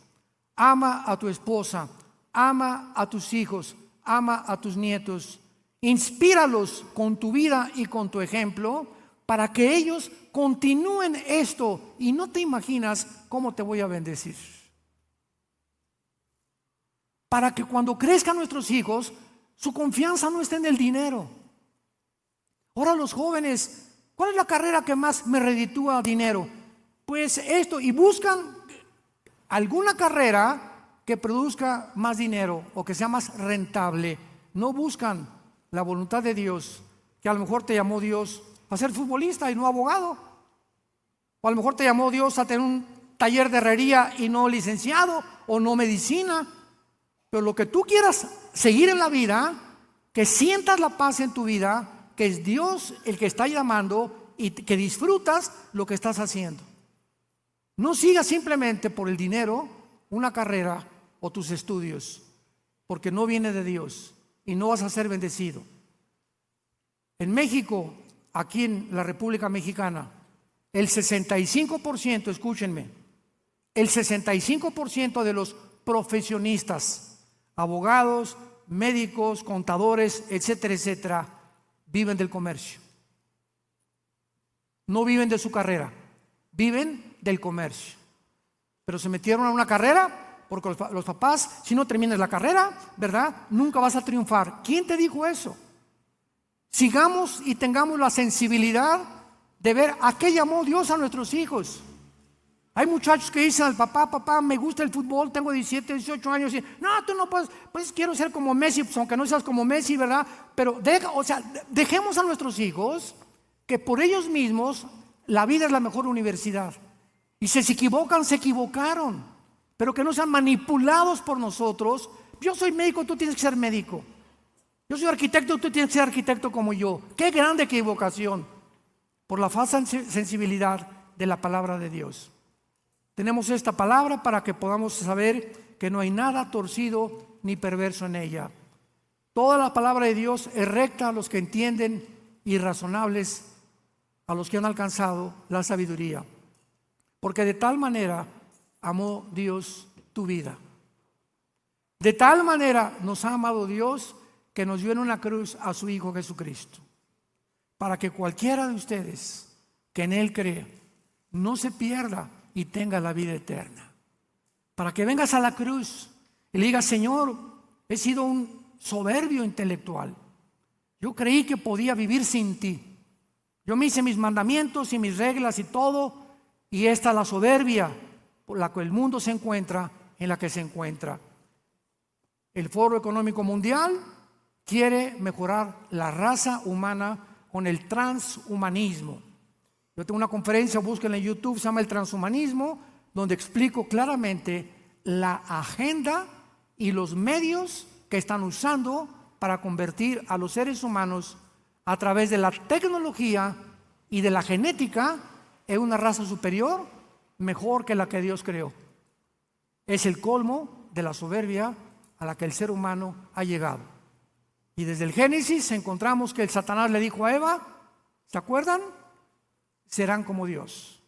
Ama a tu esposa, ama a tus hijos, ama a tus nietos. Inspíralos con tu vida y con tu ejemplo, para que ellos continúen esto, y no te imaginas cómo te voy a bendecir. Para que cuando crezcan nuestros hijos, su confianza no esté en el dinero. Ahora los jóvenes, ¿cuál es la carrera que más me reditúa dinero? Pues esto, y buscan alguna carrera que produzca más dinero o que sea más rentable. No buscan la voluntad de Dios, que a lo mejor te llamó Dios a ser futbolista y no abogado, o a lo mejor te llamó Dios a tener un taller de herrería y no licenciado, o no medicina. Pero lo que tú quieras seguir en la vida, que sientas la paz en tu vida, que es Dios el que está llamando, y que disfrutas lo que estás haciendo. No sigas simplemente por el dinero una carrera o tus estudios, porque no viene de Dios y no vas a ser bendecido. En México, aquí en la República Mexicana, el 65%, escúchenme, el 65% de los profesionistas, abogados, médicos, contadores, etcétera, etcétera, viven del comercio. No viven de su carrera, viven del comercio. Pero se metieron a una carrera porque los papás, si no terminas la carrera, ¿verdad?, nunca vas a triunfar. ¿Quién te dijo eso? Sigamos y tengamos la sensibilidad de ver a qué llamó Dios a nuestros hijos. Hay muchachos que dicen al papá: papá, me gusta el fútbol, tengo 17, 18 años, y no, tú no puedes, pues quiero ser como Messi, pues aunque no seas como Messi, ¿verdad? Pero dejemos a nuestros hijos que por ellos mismos, la vida es la mejor universidad. Y si se equivocan, se equivocaron, pero que no sean manipulados por nosotros. Yo soy médico, tú tienes que ser médico. Yo soy arquitecto, tú tienes que ser arquitecto como yo. Qué grande equivocación, por la falsa sensibilidad de la palabra de Dios. Tenemos esta palabra para que podamos saber que no hay nada torcido ni perverso en ella. Toda la palabra de Dios es recta a los que entienden y razonables a los que han alcanzado la sabiduría. Porque de tal manera amó Dios tu vida. De tal manera nos ha amado Dios que nos dio en una cruz a su Hijo Jesucristo, para que cualquiera de ustedes que en Él cree no se pierda y tenga la vida eterna. Para que vengas a la cruz y le digas: Señor, he sido un soberbio intelectual. Yo creí que podía vivir sin ti. Yo me hice mis mandamientos y mis reglas y todo, y esta es la soberbia por la que el mundo se encuentra, en la que se encuentra. El Foro Económico Mundial quiere mejorar la raza humana con el transhumanismo. Yo tengo una conferencia, búsquenla en YouTube, se llama El Transhumanismo, donde explico claramente la agenda y los medios que están usando para convertir a los seres humanos a través de la tecnología y de la genética en una raza superior, mejor que la que Dios creó. Es el colmo de la soberbia a la que el ser humano ha llegado. Y desde el Génesis encontramos que el Satanás le dijo a Eva, ¿se acuerdan? Serán como Dios.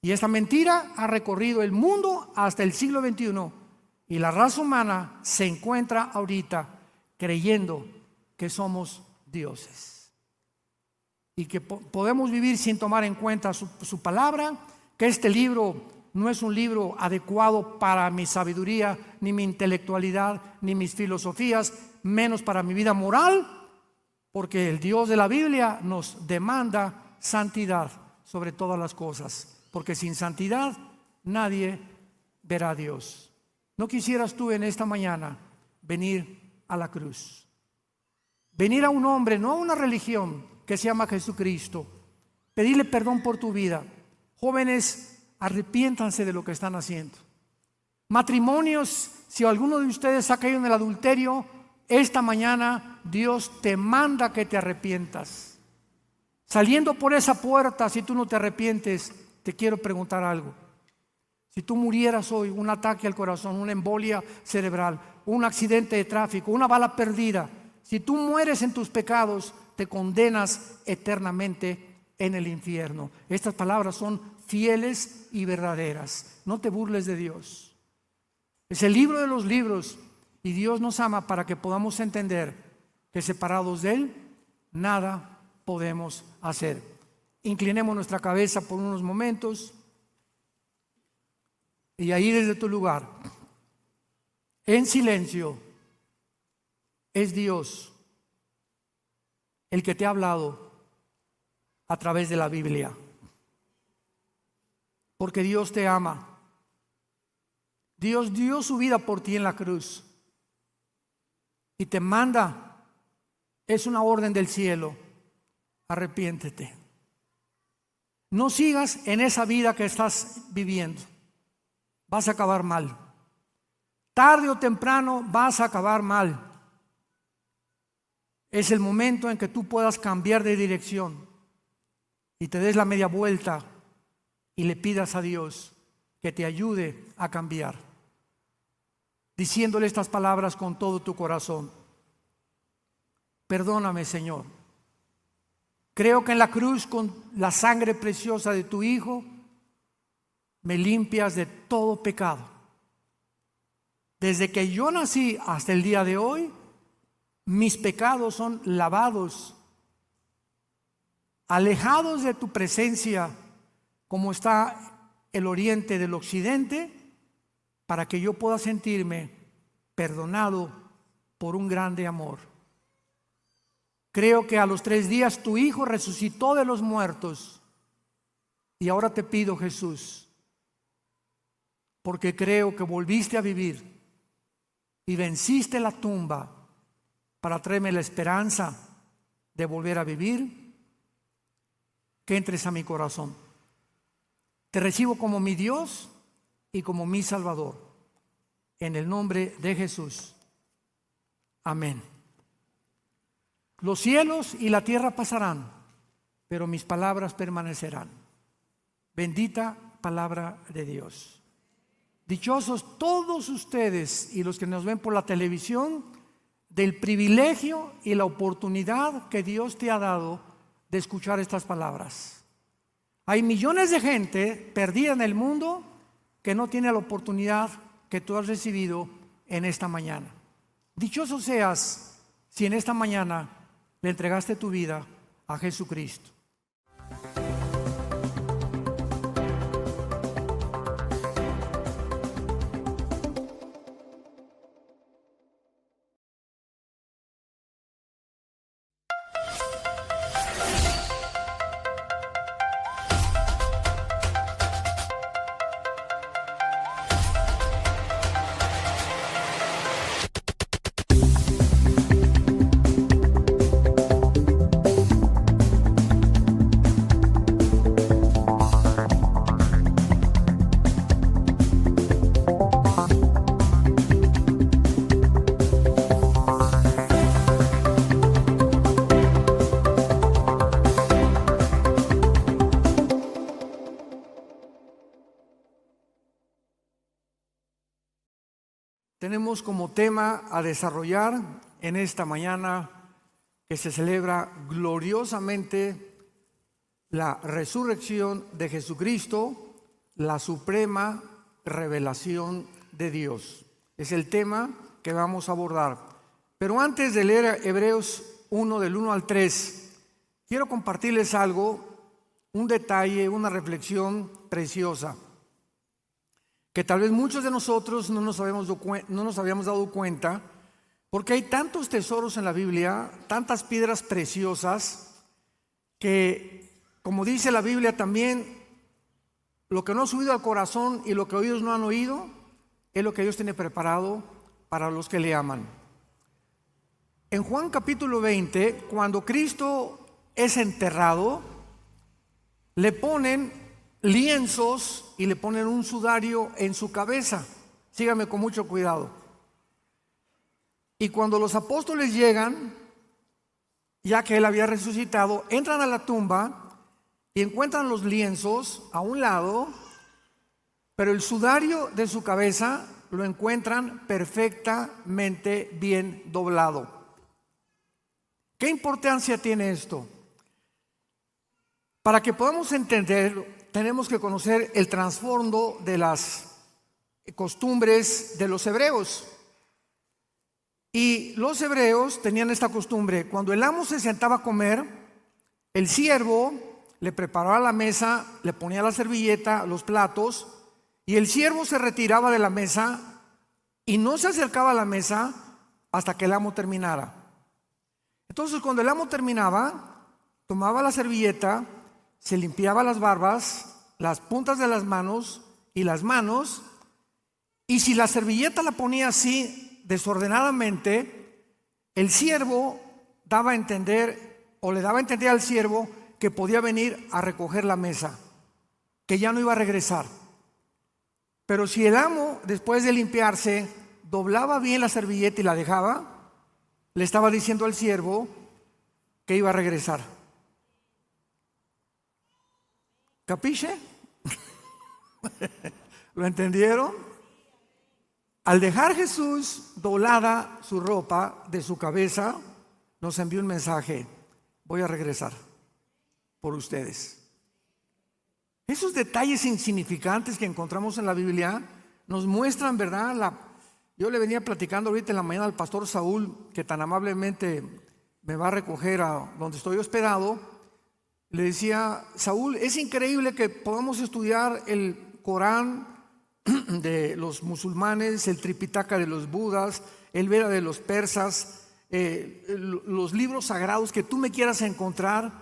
Y esta mentira ha recorrido el mundo hasta el siglo XXI. Y la raza humana se encuentra ahorita creyendo que somos dioses. Y que podemos vivir sin tomar en cuenta su palabra, que este libro no es un libro adecuado para mi sabiduría, ni mi intelectualidad, ni mis filosofías, menos para mi vida moral, porque el Dios de la Biblia nos demanda santidad sobre todas las cosas, porque sin santidad nadie verá a Dios. ¿No quisieras tú en esta mañana venir a la cruz? Venir a un hombre, no a una religión que se llama Jesucristo, pedirle perdón por tu vida. Jóvenes, arrepiéntanse de lo que están haciendo. Matrimonios, si alguno de ustedes ha caído en el adulterio, esta mañana Dios te manda que te arrepientas. Saliendo por esa puerta, si tú no te arrepientes, te quiero preguntar algo. Si tú murieras hoy, un ataque al corazón, una embolia cerebral, un accidente de tráfico, una bala perdida, si tú mueres en tus pecados, te condenas eternamente en el infierno. Estas palabras son fieles y verdaderas. No te burles de Dios. Es el libro de los libros y Dios nos ama para que podamos entender que separados de Él, nada podemos hacer. Inclinemos nuestra cabeza por unos momentos y ahí desde tu lugar, en silencio, es Dios el que te ha hablado a través de la Biblia. Porque Dios te ama. Dios dio su vida por ti en la cruz y te manda, es una orden del cielo: arrepiéntete. No sigas en esa vida que estás viviendo. Vas a acabar mal. Tarde o temprano vas a acabar mal. Es el momento en que tú puedas cambiar de dirección y te des la media vuelta y le pidas a Dios que te ayude a cambiar, diciéndole estas palabras con todo tu corazón: perdóname, Señor. Creo que en la cruz, con la sangre preciosa de tu Hijo, me limpias de todo pecado. Desde que yo nací hasta el día de hoy, mis pecados son lavados, alejados de tu presencia, como está el oriente del occidente, para que yo pueda sentirme perdonado por un grande amor. Creo que a los 3 días tu Hijo resucitó de los muertos. Y ahora te pido, Jesús, porque creo que volviste a vivir y venciste la tumba para traerme la esperanza de volver a vivir, que entres a mi corazón. Te recibo como mi Dios y como mi Salvador. En el nombre de Jesús. Amén. Los cielos y la tierra pasarán, pero mis palabras permanecerán. Bendita palabra de Dios. Dichosos todos ustedes y los que nos ven por la televisión, del privilegio y la oportunidad que Dios te ha dado de escuchar estas palabras. Hay millones de gente perdida en el mundo que no tiene la oportunidad que tú has recibido en esta mañana. Dichoso seas si en esta mañana le entregaste tu vida a Jesucristo. Tenemos como tema a desarrollar en esta mañana que se celebra gloriosamente la resurrección de Jesucristo, la suprema revelación de Dios. Es el tema que vamos a abordar. Pero antes de leer Hebreos 1 del 1 al 3, quiero compartirles algo, un detalle, una reflexión preciosa, que tal vez muchos de nosotros no nos habíamos dado cuenta, porque hay tantos tesoros en la Biblia, tantas piedras preciosas, que, como dice la Biblia también, lo que no ha subido al corazón y lo que oídos no han oído, es lo que Dios tiene preparado para los que le aman. En Juan capítulo 20, cuando Cristo es enterrado, le ponen lienzos y le ponen un sudario en su cabeza. Sígame con mucho cuidado. Y cuando los apóstoles llegan, ya que él había resucitado, entran a la tumba y encuentran los lienzos a un lado, pero el sudario de su cabeza lo encuentran perfectamente bien doblado. ¿Qué importancia tiene esto? Para que podamos entender, tenemos que conocer el trasfondo de las costumbres de los hebreos. Y los hebreos tenían esta costumbre: cuando el amo se sentaba a comer, el siervo le preparaba la mesa, le ponía la servilleta, los platos, y el siervo se retiraba de la mesa y no se acercaba a la mesa hasta que el amo terminara. Entonces, cuando el amo terminaba, tomaba la servilleta, se limpiaba las barbas, las puntas de las manos y las manos, y si la servilleta la ponía así desordenadamente, el siervo daba a entender, o le daba a entender al siervo, que podía venir a recoger la mesa, que ya no iba a regresar. Pero si el amo, después de limpiarse, doblaba bien la servilleta y la dejaba, le estaba diciendo al siervo que iba a regresar. ¿Capiche? ¿Lo entendieron? Al dejar Jesús doblada su ropa de su cabeza, nos envió un mensaje: voy a regresar por ustedes. Esos detalles insignificantes que encontramos en la Biblia nos muestran, ¿verdad? Yo le venía platicando ahorita en la mañana al pastor Saúl, que tan amablemente me va a recoger a donde estoy hospedado. Le decía: Saúl, es increíble que podamos estudiar el Corán de los musulmanes, el Tripitaka de los budas, el Veda de los persas, los libros sagrados que tú me quieras encontrar,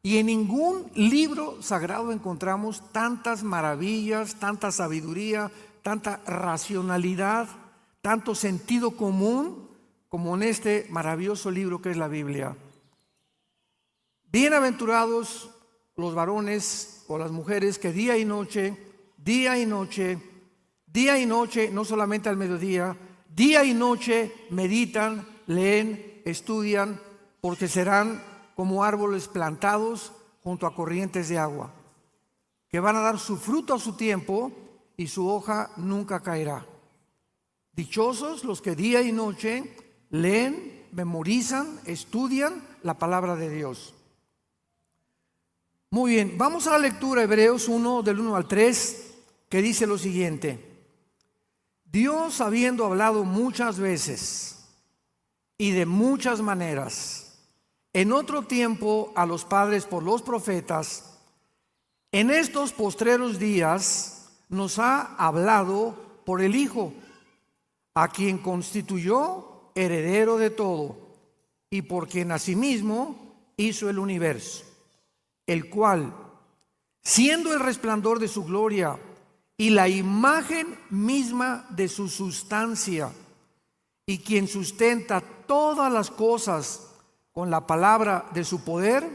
y en ningún libro sagrado encontramos tantas maravillas, tanta sabiduría, tanta racionalidad, tanto sentido común como en este maravilloso libro que es la Biblia. Bienaventurados los varones o las mujeres que día y noche, no solamente al mediodía, día y noche meditan, leen, estudian, porque serán como árboles plantados junto a corrientes de agua, que van a dar su fruto a su tiempo y su hoja nunca caerá. Dichosos los que día y noche leen, memorizan, estudian la palabra de Dios. Muy bien, vamos a la lectura, Hebreos 1, del 1 al 3, que dice lo siguiente: Dios, habiendo hablado muchas veces y de muchas maneras, en otro tiempo a los padres por los profetas, en estos postreros días nos ha hablado por el Hijo, a quien constituyó heredero de todo, y por quien asimismo hizo el universo, el cual, siendo el resplandor de su gloria y la imagen misma de su sustancia, y quien sustenta todas las cosas con la palabra de su poder,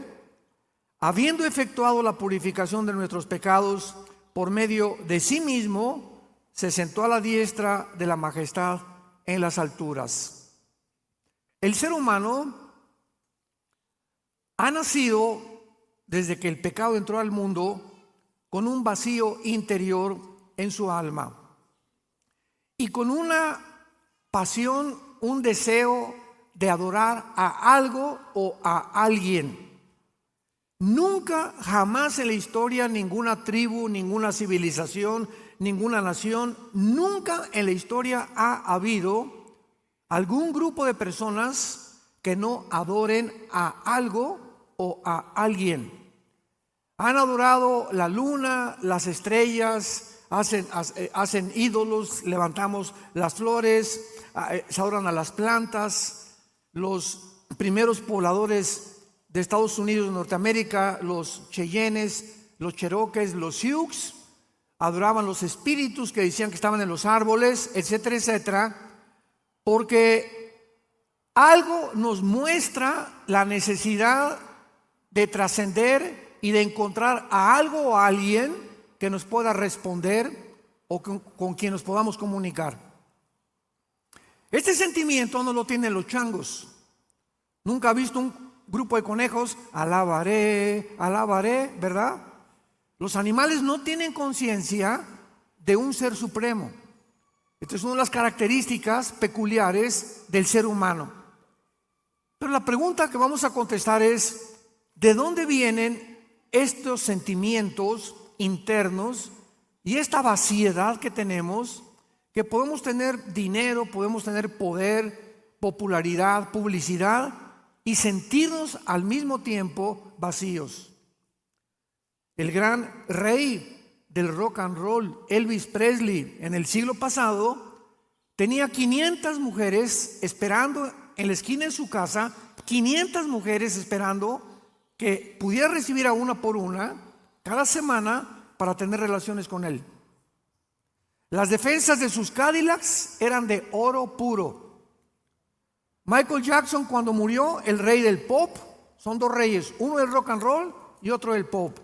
habiendo efectuado la purificación de nuestros pecados por medio de sí mismo, se sentó a la diestra de la majestad en las alturas. El ser humano ha nacido, desde que el pecado entró al mundo, con un vacío interior en su alma y con una pasión, un deseo de adorar a algo o a alguien. Nunca, jamás en la historia, ninguna tribu, ninguna civilización, ninguna nación, nunca en la historia ha habido algún grupo de personas que no adoren a algo o a alguien. Han adorado la luna, las estrellas, hacen ídolos, levantamos las flores, se adoran a las plantas. Los primeros pobladores de Estados Unidos, Norteamérica, los Cheyennes, los Cherokees, los Sioux, adoraban los espíritus que decían que estaban en los árboles, etcétera, etcétera, porque algo nos muestra la necesidad de trascender y de encontrar a algo o a alguien que nos pueda responder o con quien nos podamos comunicar. Este sentimiento no lo tienen los changos. Nunca ha visto un grupo de conejos, alabaré, alabaré, ¿verdad? Los animales no tienen conciencia de un ser supremo. Esta es una de las características peculiares del ser humano. Pero la pregunta que vamos a contestar es: ¿de dónde vienen estos sentimientos internos y esta vaciedad que tenemos, que podemos tener dinero, podemos tener poder, popularidad, publicidad y sentirnos al mismo tiempo vacíos? El gran rey del rock and roll, Elvis Presley, en el siglo pasado, tenía 500 mujeres esperando en la esquina de su casa, 500 mujeres esperando que pudiera recibir a una por una cada semana para tener relaciones con él. Las defensas de sus Cadillacs eran de oro puro. Michael Jackson, cuando murió, el rey del pop, son dos reyes, uno del rock and roll y otro del pop.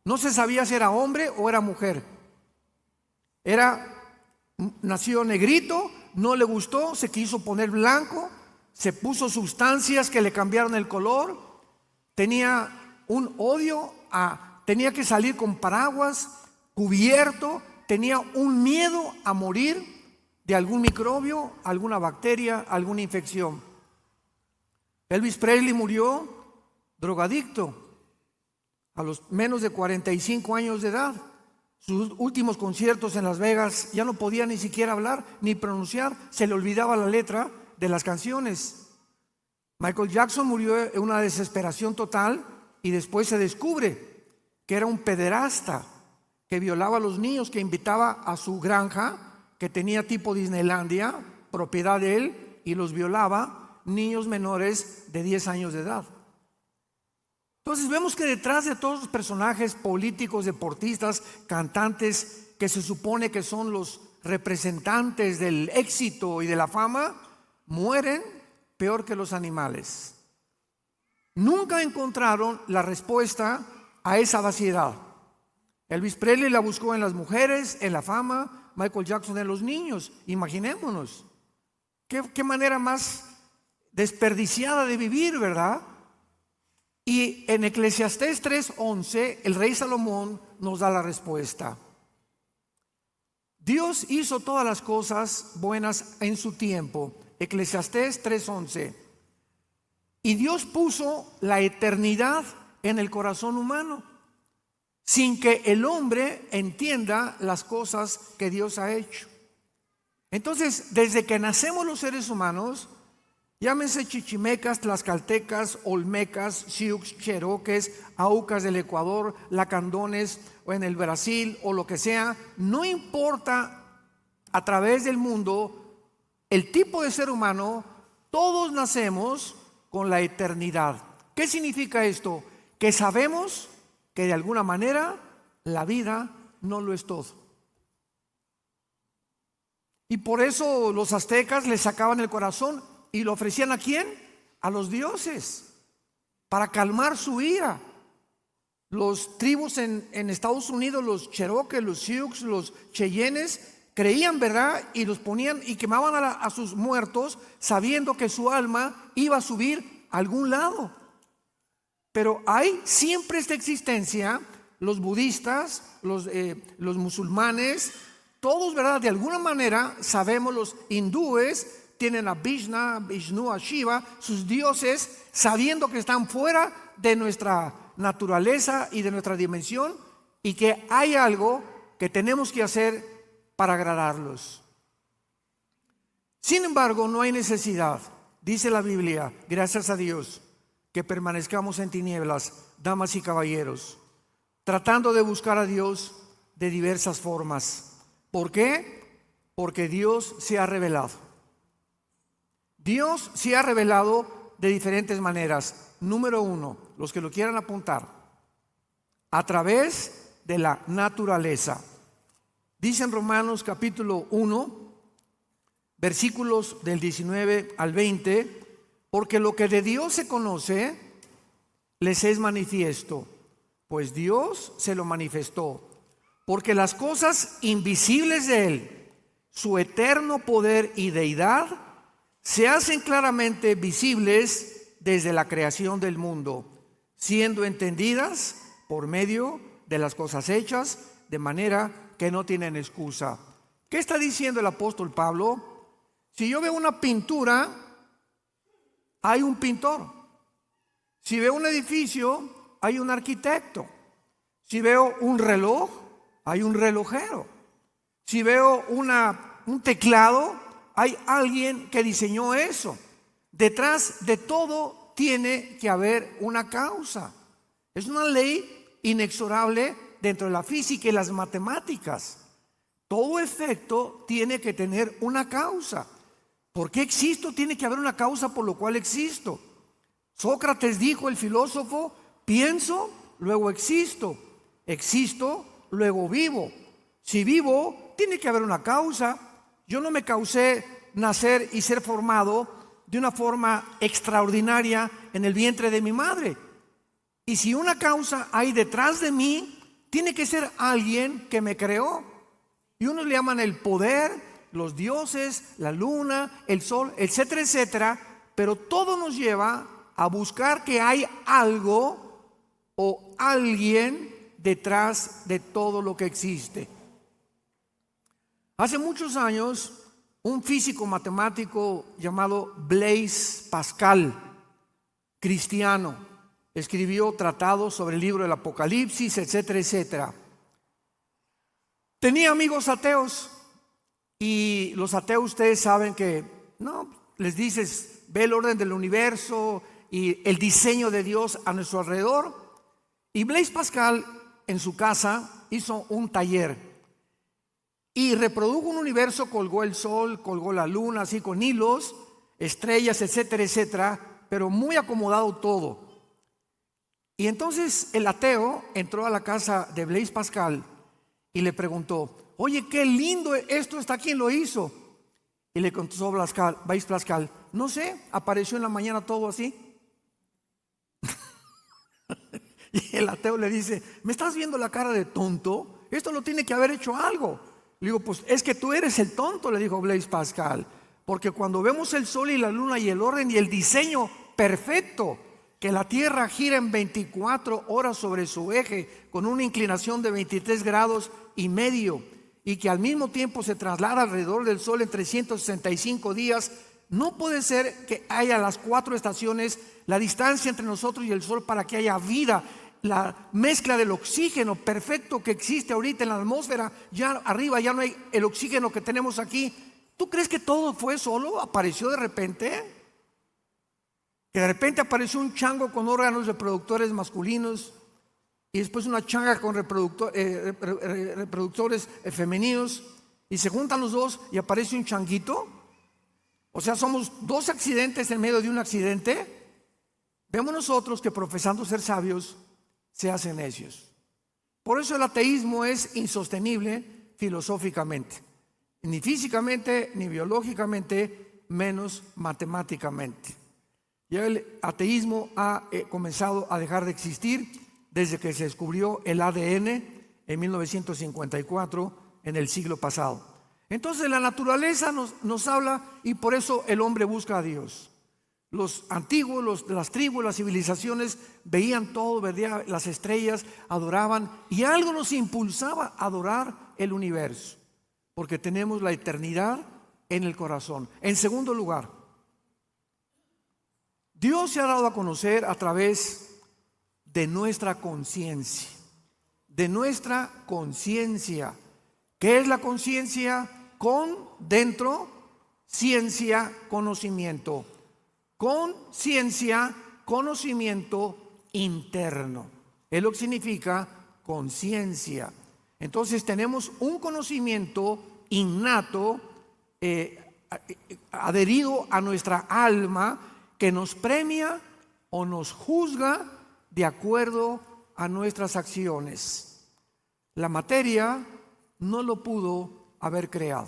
No se sabía si era hombre o era mujer. Nació negrito, no le gustó, se quiso poner blanco, se puso sustancias que le cambiaron el color, tenía un odio tenía que salir con paraguas, cubierto, tenía un miedo a morir de algún microbio, alguna bacteria, alguna infección. Elvis Presley murió drogadicto a los menos de 45 años de edad. Sus últimos conciertos en Las Vegas ya no podía ni siquiera hablar ni pronunciar, se le olvidaba la letra de las canciones. Michael Jackson murió en una desesperación total y después se descubre que era un pederasta, que violaba a los niños, que invitaba a su granja, que tenía tipo Disneylandia, propiedad de él, y los violaba, niños menores de 10 años de edad. Entonces vemos que detrás de todos los personajes políticos, deportistas, cantantes, que se supone que son los representantes del éxito y de la fama, mueren peor que los animales. Nunca encontraron la respuesta a esa vaciedad. Elvis Presley la buscó en las mujeres, en la fama, Michael Jackson en los niños. Imaginémonos, qué manera más desperdiciada de vivir, ¿verdad? Y en Eclesiastés 3:11, el rey Salomón nos da la respuesta. Dios hizo todas las cosas buenas en su tiempo. Eclesiastés 3:11. Y Dios puso la eternidad en el corazón humano. sin que el hombre entienda las cosas que Dios ha hecho. Entonces, desde que nacemos los seres humanos, llámense chichimecas, tlaxcaltecas, olmecas, sioux, cheroques, aucas del Ecuador, lacandones o en el Brasil o lo que sea, no importa a través del mundo el tipo de ser humano, todos nacemos con la eternidad. ¿Qué significa esto? Que sabemos que de alguna manera la vida no lo es todo. Y por eso los aztecas le sacaban el corazón y lo ofrecían ¿a quién? A los dioses, para calmar su ira. Los tribus en Estados Unidos, los cherokees, los sioux, los cheyennes, creían, ¿verdad? Y los ponían y quemaban a sus muertos sabiendo que su alma iba a subir a algún lado. Pero hay siempre esta existencia, los budistas, los musulmanes, todos, ¿verdad? De alguna manera sabemos, los hindúes tienen a Vishnu, a Shiva, sus dioses, sabiendo que están fuera de nuestra naturaleza y de nuestra dimensión, y que hay algo que tenemos que hacer para agradarlos. Sin embargo, no hay necesidad, dice la Biblia, gracias a Dios, que permanezcamos en tinieblas, damas y caballeros, tratando de buscar a Dios de diversas formas. ¿Por qué? Porque Dios se ha revelado. Dios se ha revelado de diferentes maneras. Número uno, los que lo quieran apuntar, a través de la naturaleza. Dice en Romanos capítulo 1, versículos del 19 al 20, porque lo que de Dios se conoce les es manifiesto, pues Dios se lo manifestó. Porque las cosas invisibles de Él, su eterno poder y deidad, se hacen claramente visibles desde la creación del mundo, siendo entendidas por medio de las cosas hechas, de manera que no tienen excusa. ¿Qué está diciendo el apóstol Pablo? Si yo veo una pintura, hay un pintor. Si veo un edificio, hay un arquitecto. Si veo un reloj, hay un relojero. Si veo un teclado, hay alguien que diseñó eso. Detrás de todo tiene que haber una causa. Es una ley inexorable dentro de la física y las matemáticas. Todo efecto tiene que tener una causa. ¿Por qué existo? Tiene que haber una causa por lo cual existo. Sócrates dijo, el filósofo, pienso, luego existo. Existo, luego vivo. Si vivo, tiene que haber una causa. Yo no me causé nacer y ser formado de una forma extraordinaria en el vientre de mi madre. Y si una causa hay detrás de mí, tiene que ser alguien que me creó. Y unos le llaman el poder, los dioses, la luna, el sol, etcétera, etcétera. Pero todo nos lleva a buscar que hay algo o alguien detrás de todo lo que existe. Hace muchos años, un físico matemático llamado Blaise Pascal, cristiano, escribió tratados sobre el libro del Apocalipsis, etcétera, etcétera. Tenía amigos ateos, y los ateos, ustedes saben que no les dices, ve el orden del universo y el diseño de Dios a nuestro alrededor. Y Blaise Pascal en su casa hizo un taller y reprodujo un universo, colgó el sol, colgó la luna, así con hilos, estrellas, etcétera, etcétera, pero muy acomodado todo. Y entonces el ateo entró a la casa de Blaise Pascal y le preguntó, oye, qué lindo esto está, ¿quién lo hizo? Y le contestó Blaise Pascal, no sé, apareció en la mañana todo así. Y el ateo le dice, ¿me estás viendo la cara de tonto? Esto lo tiene que haber hecho algo. Le digo, pues es que tú eres el tonto, le dijo Blaise Pascal, porque cuando vemos el sol y la luna y el orden y el diseño perfecto, que la Tierra gira en 24 horas sobre su eje con una inclinación de 23 grados y medio y que al mismo tiempo se traslada alrededor del sol en 365 días, no puede ser que haya las 4 estaciones, la distancia entre nosotros y el sol para que haya vida la mezcla del oxígeno perfecto que existe ahorita en la atmósfera, ya arriba ya no hay el oxígeno que tenemos aquí. ¿Tú crees que todo fue solo? ¿Apareció de repente? Que de repente apareció un chango con órganos reproductores masculinos y después una changa con reproductores femeninos, y se juntan los dos y aparece un changuito. O sea, somos dos accidentes en medio de un accidente. Vemos nosotros que profesando ser sabios se hacen necios. Por eso el ateísmo es insostenible filosóficamente, ni físicamente, ni biológicamente, menos matemáticamente. Ya el ateísmo ha comenzado a dejar de existir desde que se descubrió el ADN en 1954, en el siglo pasado. Entonces la naturaleza nos habla, y por eso el hombre busca a Dios. Los antiguos, las tribus, las civilizaciones veían todo, veían las estrellas, adoraban, y algo nos impulsaba a adorar el universo, porque tenemos la eternidad en el corazón. En segundo lugar, Dios se ha dado a conocer a través de nuestra conciencia. De nuestra conciencia. ¿Qué es la conciencia? Con, dentro, ciencia, conocimiento. Conciencia, conocimiento interno. Es lo que significa conciencia. Entonces tenemos un conocimiento innato, adherido a nuestra alma, que nos premia o nos juzga de acuerdo a nuestras acciones. La materia no lo pudo haber creado.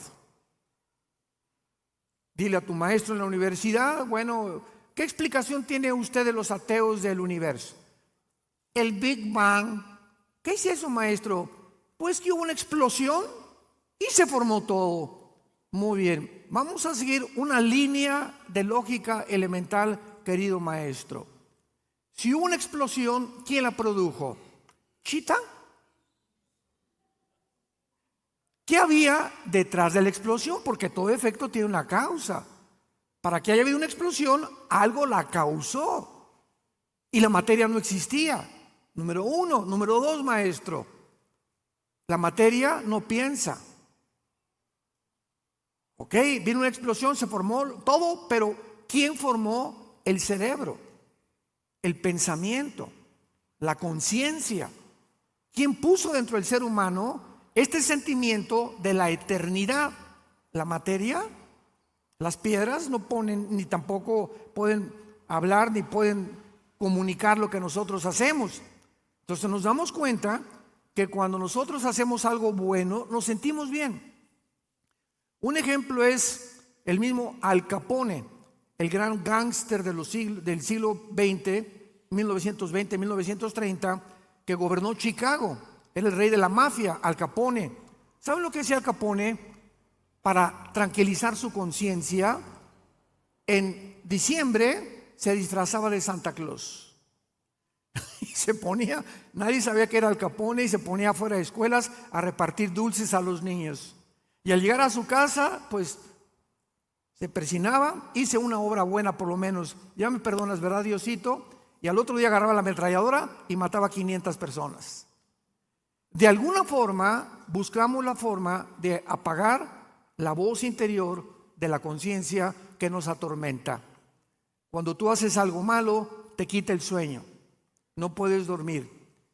Dile a tu maestro en la universidad, bueno, ¿qué explicación tiene usted de los ateos del universo? El Big Bang. ¿Qué es eso, maestro? Pues que hubo una explosión y se formó todo. Muy bien, vamos a seguir una línea de lógica elemental, querido maestro. Si hubo una explosión, ¿quién la produjo? ¿Chita? ¿Qué había detrás de la explosión? Porque todo efecto tiene una causa. Para que haya habido una explosión, algo la causó. Y la materia no existía. Número uno. Número dos, maestro. La materia no piensa. Ok, vino una explosión, se formó todo, pero ¿quién formó el cerebro? El pensamiento, la conciencia. ¿Quién puso dentro del ser humano este sentimiento de la eternidad? La materia, las piedras no ponen, ni tampoco pueden hablar, ni pueden comunicar lo que nosotros hacemos. Entonces nos damos cuenta que cuando nosotros hacemos algo bueno, nos sentimos bien. Un ejemplo es el mismo Al Capone, el gran gángster del siglo XX, 1920-1930, que gobernó Chicago. Era el rey de la mafia, Al Capone. ¿Saben lo que hacía Al Capone para tranquilizar su conciencia? En diciembre se disfrazaba de Santa Claus. Y se ponía, nadie sabía que era Al Capone, y se ponía afuera de escuelas a repartir dulces a los niños. Y al llegar a su casa, pues se persinaba, hice una obra buena por lo menos, ya me perdonas, ¿verdad, Diosito? Y al otro día agarraba la ametralladora y mataba a 500 personas. De alguna forma, buscamos la forma de apagar la voz interior de la conciencia que nos atormenta. Cuando tú haces algo malo, te quita el sueño, no puedes dormir,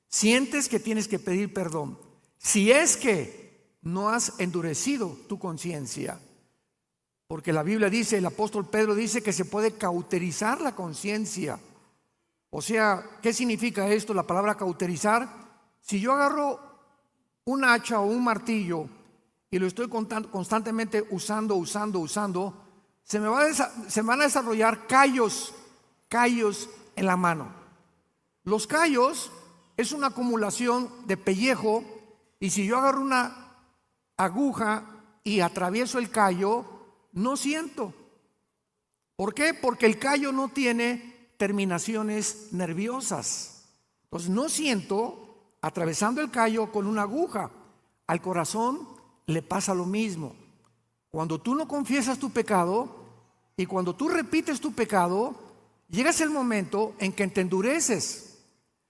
sientes que tienes que pedir perdón. Si es que no has endurecido tu conciencia, porque la Biblia dice, el apóstol Pedro dice que se puede cauterizar la conciencia. O sea, ¿qué significa esto? La palabra cauterizar. Si yo agarro un hacha o un martillo y lo estoy constantemente usando, se van a desarrollar callos en la mano. Los callos es una acumulación de pellejo, y si yo agarro una aguja y atravieso el callo, no siento. ¿Por qué? Porque el callo no tiene terminaciones nerviosas. Entonces no siento atravesando el callo con una aguja. Al corazón le pasa lo mismo. Cuando tú no confiesas tu pecado y cuando tú repites tu pecado, llegas el momento en que te endureces.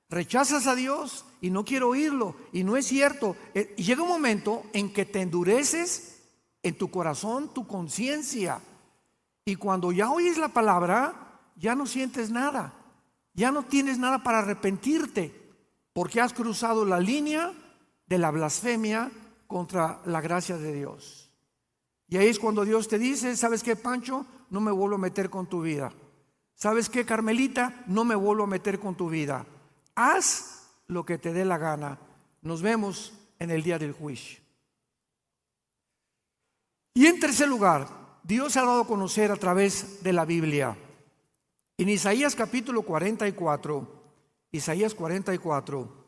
Rechazas a Dios y no quiero oírlo, y no es cierto. Y llega un momento en que te endureces en tu corazón, tu conciencia, y cuando ya oyes la palabra, ya no sientes nada, ya no tienes nada para arrepentirte, porque has cruzado la línea de la blasfemia contra la gracia de Dios. Y ahí es cuando Dios te dice: ¿sabes qué, Pancho? No me vuelvo a meter con tu vida. ¿Sabes qué, Carmelita? No me vuelvo a meter con tu vida. Haz lo que te dé la gana. Nos vemos en el día del juicio. Y en tercer lugar, Dios se ha dado a conocer a través de la Biblia. En Isaías capítulo 44, Isaías 44,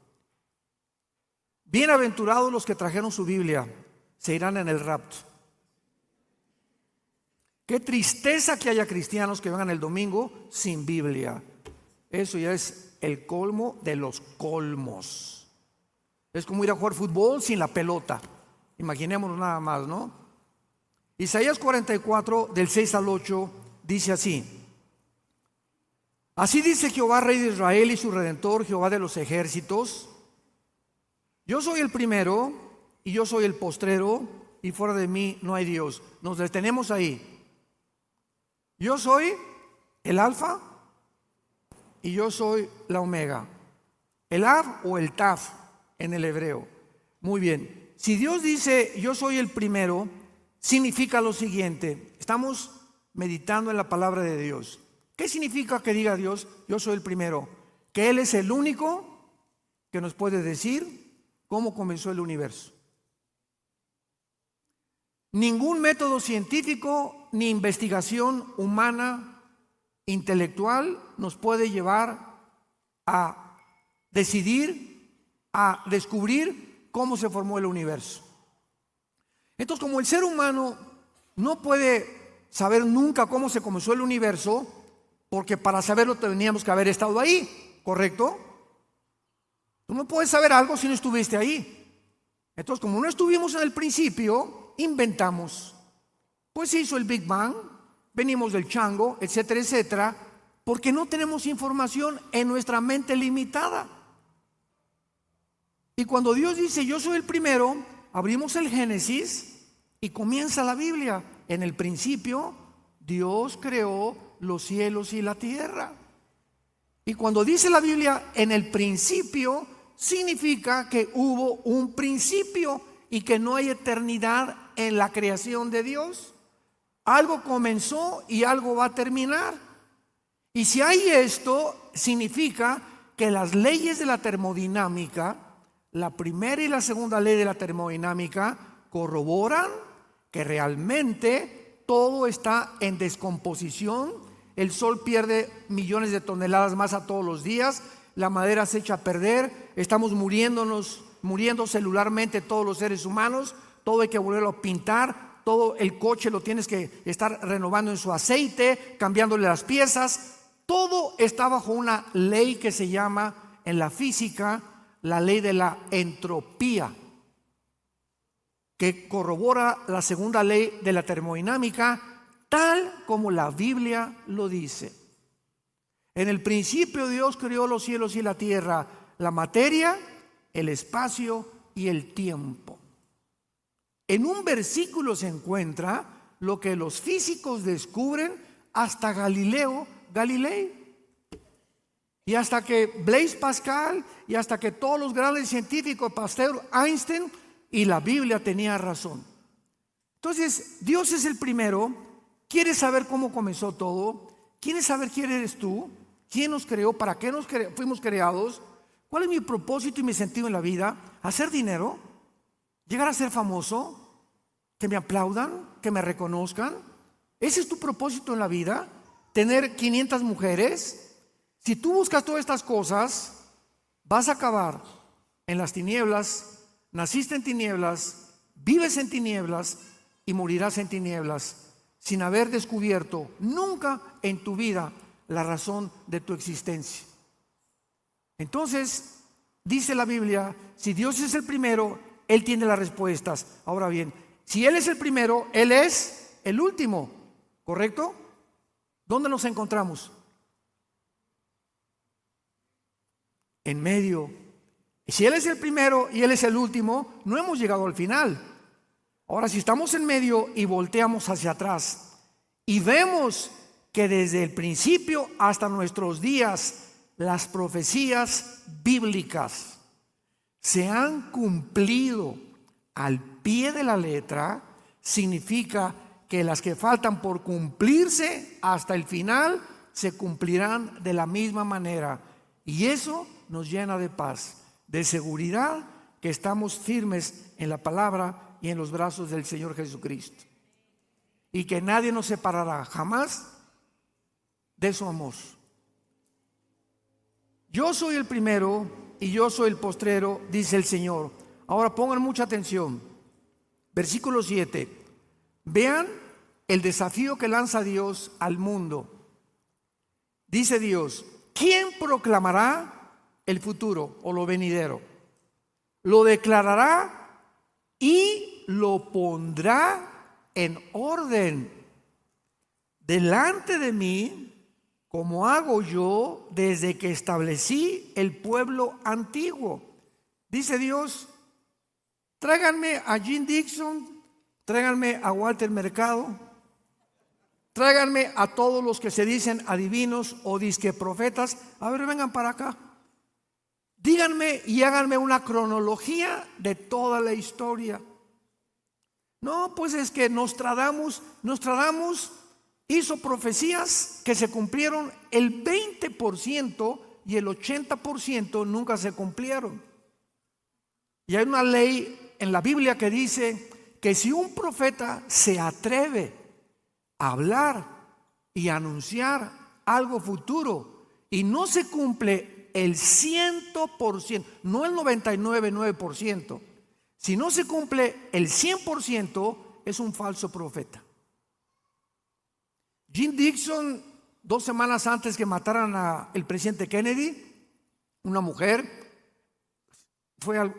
bienaventurados los que trajeron su Biblia, se irán en el rapto. Qué tristeza que haya cristianos que vengan el domingo sin Biblia. Eso ya es el colmo de los colmos. Es como ir a jugar fútbol sin la pelota. Imaginémonos nada más, ¿no? Isaías 44, del 6 al 8, dice así: así dice Jehová, Rey de Israel y su Redentor, Jehová de los ejércitos: yo soy el primero y yo soy el postrero, y fuera de mí no hay Dios. Nos detenemos ahí. Yo soy el alfa y yo soy la omega. El Av o el Taf en el hebreo. Muy bien. Si Dios dice yo soy el primero, significa lo siguiente. Estamos meditando en la palabra de Dios. ¿Qué significa que diga Dios yo soy el primero? Que Él es el único que nos puede decir cómo comenzó el universo. Ningún método científico ni investigación humana, intelectual, nos puede llevar a decidir, a descubrir cómo se formó el universo. Entonces, como el ser humano no puede saber nunca cómo se comenzó el universo, porque para saberlo teníamos que haber estado ahí, ¿correcto? Tú no puedes saber algo si no estuviste ahí. Entonces, como no estuvimos en el principio, inventamos. Pues se hizo el Big Bang, venimos del chango, etcétera, etcétera, porque no tenemos información en nuestra mente limitada. Y cuando Dios dice yo soy el primero, abrimos el Génesis y comienza la Biblia. En el principio, Dios creó los cielos y la tierra. Y cuando dice la Biblia en el principio, significa que hubo un principio y que no hay eternidad en la creación de Dios. Algo comenzó y algo va a terminar. Y si hay esto, significa que las leyes de la termodinámica, la primera y la segunda ley de la termodinámica, corroboran que realmente todo está en descomposición. El sol pierde millones de toneladas más a todos los días. La madera se echa a perder. Estamos muriendo celularmente todos los seres humanos. Todo hay que volverlo a pintar. Todo el coche lo tienes que estar renovando en su aceite, cambiándole las piezas. Todo está bajo una ley que se llama en la física la ley de la entropía, que corrobora la segunda ley de la termodinámica, tal como la Biblia lo dice. En el principio Dios creó los cielos y la tierra, la materia, el espacio y el tiempo. En un versículo se encuentra lo que los físicos descubren hasta Galileo Galilei. Y hasta que Blaise Pascal y hasta que todos los grandes científicos, Pasteur, Einstein y la Biblia tenía razón. Entonces, Dios es el primero. ¿Quieres saber cómo comenzó todo? ¿Quieres saber quién eres tú? ¿Quién nos creó? ¿Para qué fuimos creados? ¿Cuál es mi propósito y mi sentido en la vida? ¿Hacer dinero? ¿Llegar a ser famoso? ¿Que me aplaudan? ¿Que me reconozcan? ¿Ese es tu propósito en la vida? ¿Tener 500 mujeres? Si tú buscas todas estas cosas, vas a acabar en las tinieblas. Naciste en tinieblas, vives en tinieblas y morirás en tinieblas, sin haber descubierto nunca en tu vida la razón de tu existencia. Entonces, dice la Biblia, si Dios es el primero, Él tiene las respuestas. Ahora bien, si Él es el primero, Él es el último, ¿correcto? ¿Dónde nos encontramos? en medio. Si Él es el primero y Él es el último, no hemos llegado al final. Ahora, si estamos en medio y volteamos hacia atrás y vemos que desde el principio hasta nuestros días las profecías bíblicas se han cumplido al pie de la letra, significa que las que faltan por cumplirse hasta el final se cumplirán de la misma manera. Y eso nos llena de paz, de seguridad, que estamos firmes en la palabra y en los brazos del Señor Jesucristo. Y que nadie nos separará jamás de su amor. Yo soy el primero y yo soy el postrero, dice el Señor. Ahora pongan mucha atención. Versículo 7. Vean el desafío que lanza Dios al mundo. Dice Dios: ¿quién proclamará el futuro o lo venidero? Lo declarará y lo pondrá en orden delante de mí, como hago yo desde que establecí el pueblo antiguo. Dice Dios: tráiganme a Jim Dixon, tráiganme a Walter Mercado, tráiganme a todos los que se dicen adivinos o disque profetas. A ver, vengan para acá. Díganme y háganme una cronología de toda la historia. No, pues es que Nostradamus hizo profecías que se cumplieron el 20% y el 80% nunca se cumplieron. Y hay una ley en la Biblia que dice que si un profeta se atreve a hablar y a anunciar algo futuro y no se cumple el 100%, no el 99,9%, si no se cumple el 100%, es un falso profeta. Jim Dixon, 2 semanas antes que mataran al presidente Kennedy, una mujer fue al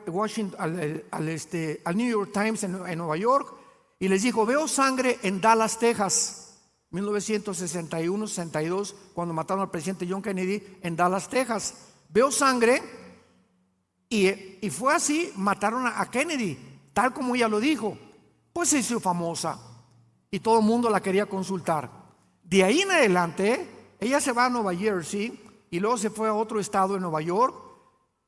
New York Times en Nueva York y les dijo: veo sangre en Dallas, Texas, 1961-62, cuando mataron al presidente John Kennedy en Dallas, Texas. Veo sangre y fue así, mataron a Kennedy, tal como ella lo dijo. Pues se hizo famosa y todo el mundo la quería consultar. De ahí en adelante, ella se va a Nueva Jersey y luego se fue a otro estado en Nueva York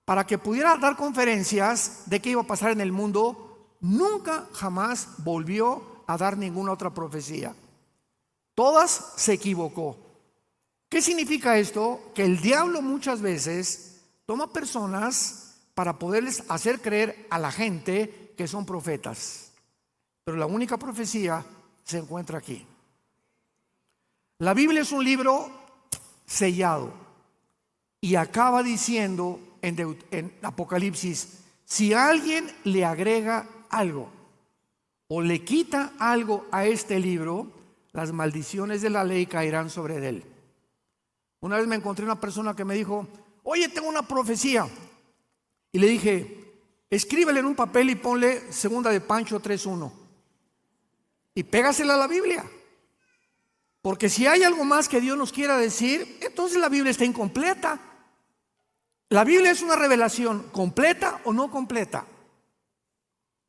para que pudiera dar conferencias de qué iba a pasar en el mundo. Nunca jamás volvió a dar ninguna otra profecía. Todas se equivocó. ¿Qué significa esto? Que el diablo muchas veces toma personas para poderles hacer creer a la gente que son profetas. Pero la única profecía se encuentra aquí. La Biblia es un libro sellado y acaba diciendo en Apocalipsis: si alguien le agrega algo o le quita algo a este libro, las maldiciones de la ley caerán sobre él. Una vez me encontré una persona que me dijo: oye, tengo una profecía. Y le dije: escríbele en un papel y ponle 2 de Pancho 3:1 y pégasela a la Biblia. Porque si hay algo más que Dios nos quiera decir, entonces la Biblia está incompleta. La Biblia es una revelación completa o no completa.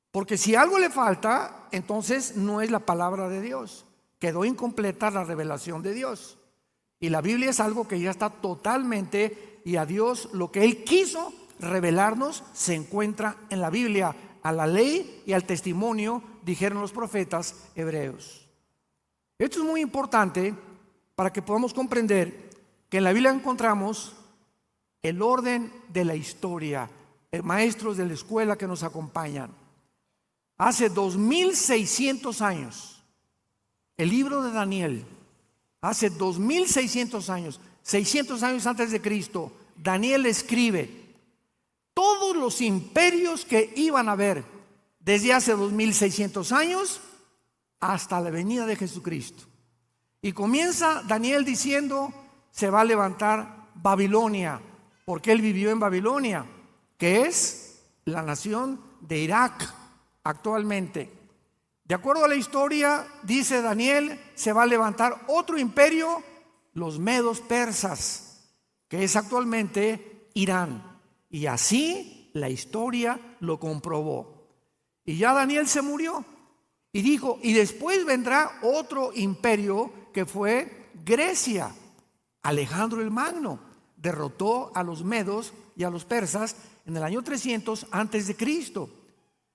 Porque si algo le falta, entonces no es la palabra de Dios. Quedó incompleta la revelación de Dios. Y la Biblia es algo que ya está totalmente, y a Dios lo que Él quiso revelarnos se encuentra en la Biblia. A la ley y al testimonio, dijeron los profetas hebreos. Esto es muy importante para que podamos comprender que en la Biblia encontramos el orden de la historia. Maestros de la escuela que nos acompañan. Hace 2600 años, el libro de Daniel, hace 2600 años, 600 años antes de Cristo, Daniel escribe todos los imperios que iban a haber desde hace 2600 años hasta la venida de Jesucristo. Y comienza Daniel diciendo: se va a levantar Babilonia, porque él vivió en Babilonia, que es la nación de Irak actualmente. De acuerdo a la historia, dice Daniel, se va a levantar otro imperio, los medos persas, que es actualmente Irán. Y así la historia lo comprobó. Y ya Daniel se murió. Y dijo, y después vendrá otro imperio que fue Grecia. Alejandro el Magno derrotó a los medos y a los persas en el año 300 antes de Cristo.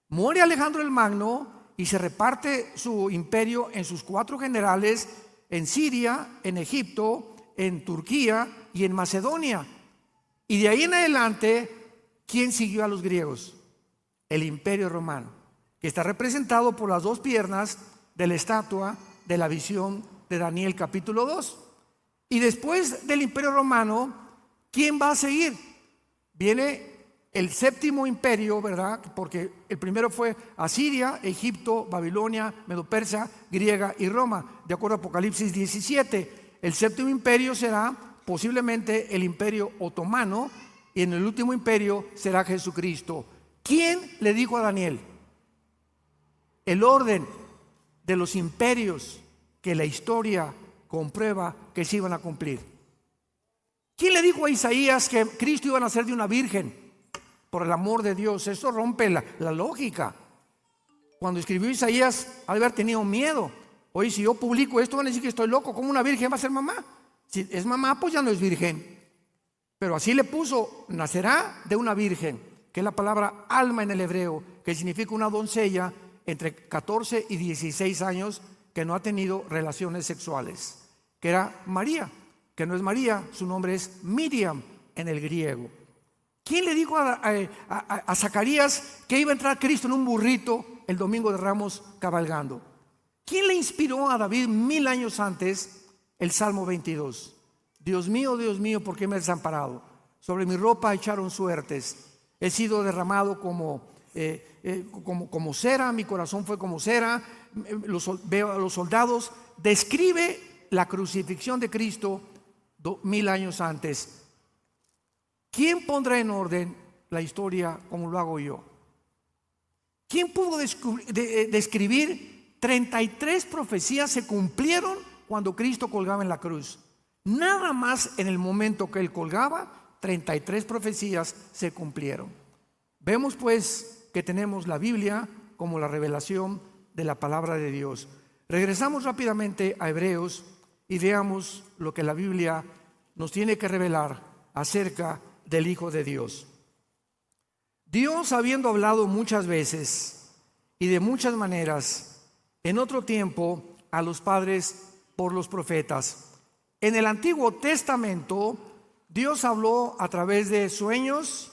Muere Alejandro el Magno y se reparte su imperio en sus 4 generales en Siria, en Egipto, en Turquía y en Macedonia. Y de ahí en adelante, ¿quién siguió a los griegos? El Imperio Romano, que está representado por las 2 piernas de la estatua de la visión de Daniel capítulo 2. Y después del Imperio Romano, ¿quién va a seguir? Viene el 7º imperio, ¿verdad? Porque el primero fue Asiria, Egipto, Babilonia, Medo-Persia, Griega y Roma, de acuerdo a Apocalipsis 17. El 7º imperio será posiblemente el imperio otomano, y en el último imperio será Jesucristo. ¿Quién le dijo a Daniel el orden de los imperios que la historia comprueba que se iban a cumplir? ¿Quién le dijo a Isaías que Cristo iba a nacer de una virgen? Por el amor de Dios, eso rompe la lógica. Cuando escribió Isaías, ha de haber tenido miedo. Oye, si yo publico esto, van a decir que estoy loco. ¿Cómo una virgen va a ser mamá? Si es mamá, pues ya no es virgen. Pero así le puso, nacerá de una virgen, que es la palabra alma en el hebreo, que significa una doncella entre 14 y 16 años que no ha tenido relaciones sexuales, que era María, que no es María, su nombre es Miriam en el griego. ¿Quién le dijo a Zacarías que iba a entrar Cristo en un burrito el domingo de Ramos cabalgando? ¿Quién le inspiró a David 1000 años antes el Salmo 22? Dios mío, ¿por qué me has desamparado? Sobre mi ropa echaron suertes. He sido derramado como cera, mi corazón fue como cera. Veo a los soldados. Describe la crucifixión de Cristo 1000 años antes. ¿Quién pondrá en orden la historia como lo hago yo? ¿Quién pudo describir 33 profecías se cumplieron cuando Cristo colgaba en la cruz? Nada más en el momento que Él colgaba, 33 profecías se cumplieron. Vemos pues que tenemos la Biblia como la revelación de la palabra de Dios. Regresamos rápidamente a Hebreos y veamos lo que la Biblia nos tiene que revelar acerca del Hijo de Dios. Dios, habiendo hablado muchas veces y de muchas maneras en otro tiempo a los padres por los profetas, en el Antiguo Testamento Dios habló a través de sueños,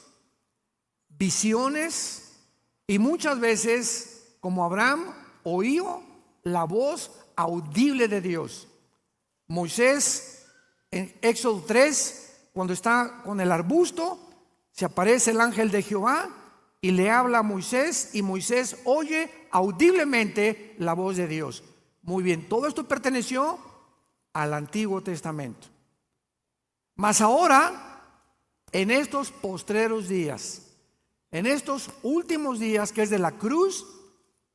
visiones y muchas veces, como Abraham, oyó la voz audible de Dios. Moisés, en Éxodo 3, cuando está con el arbusto, se aparece el ángel de Jehová y le habla a Moisés, y Moisés oye audiblemente la voz de Dios. Muy bien, todo esto perteneció al Antiguo Testamento. Mas ahora, en estos postreros días, en estos últimos días, que es de la cruz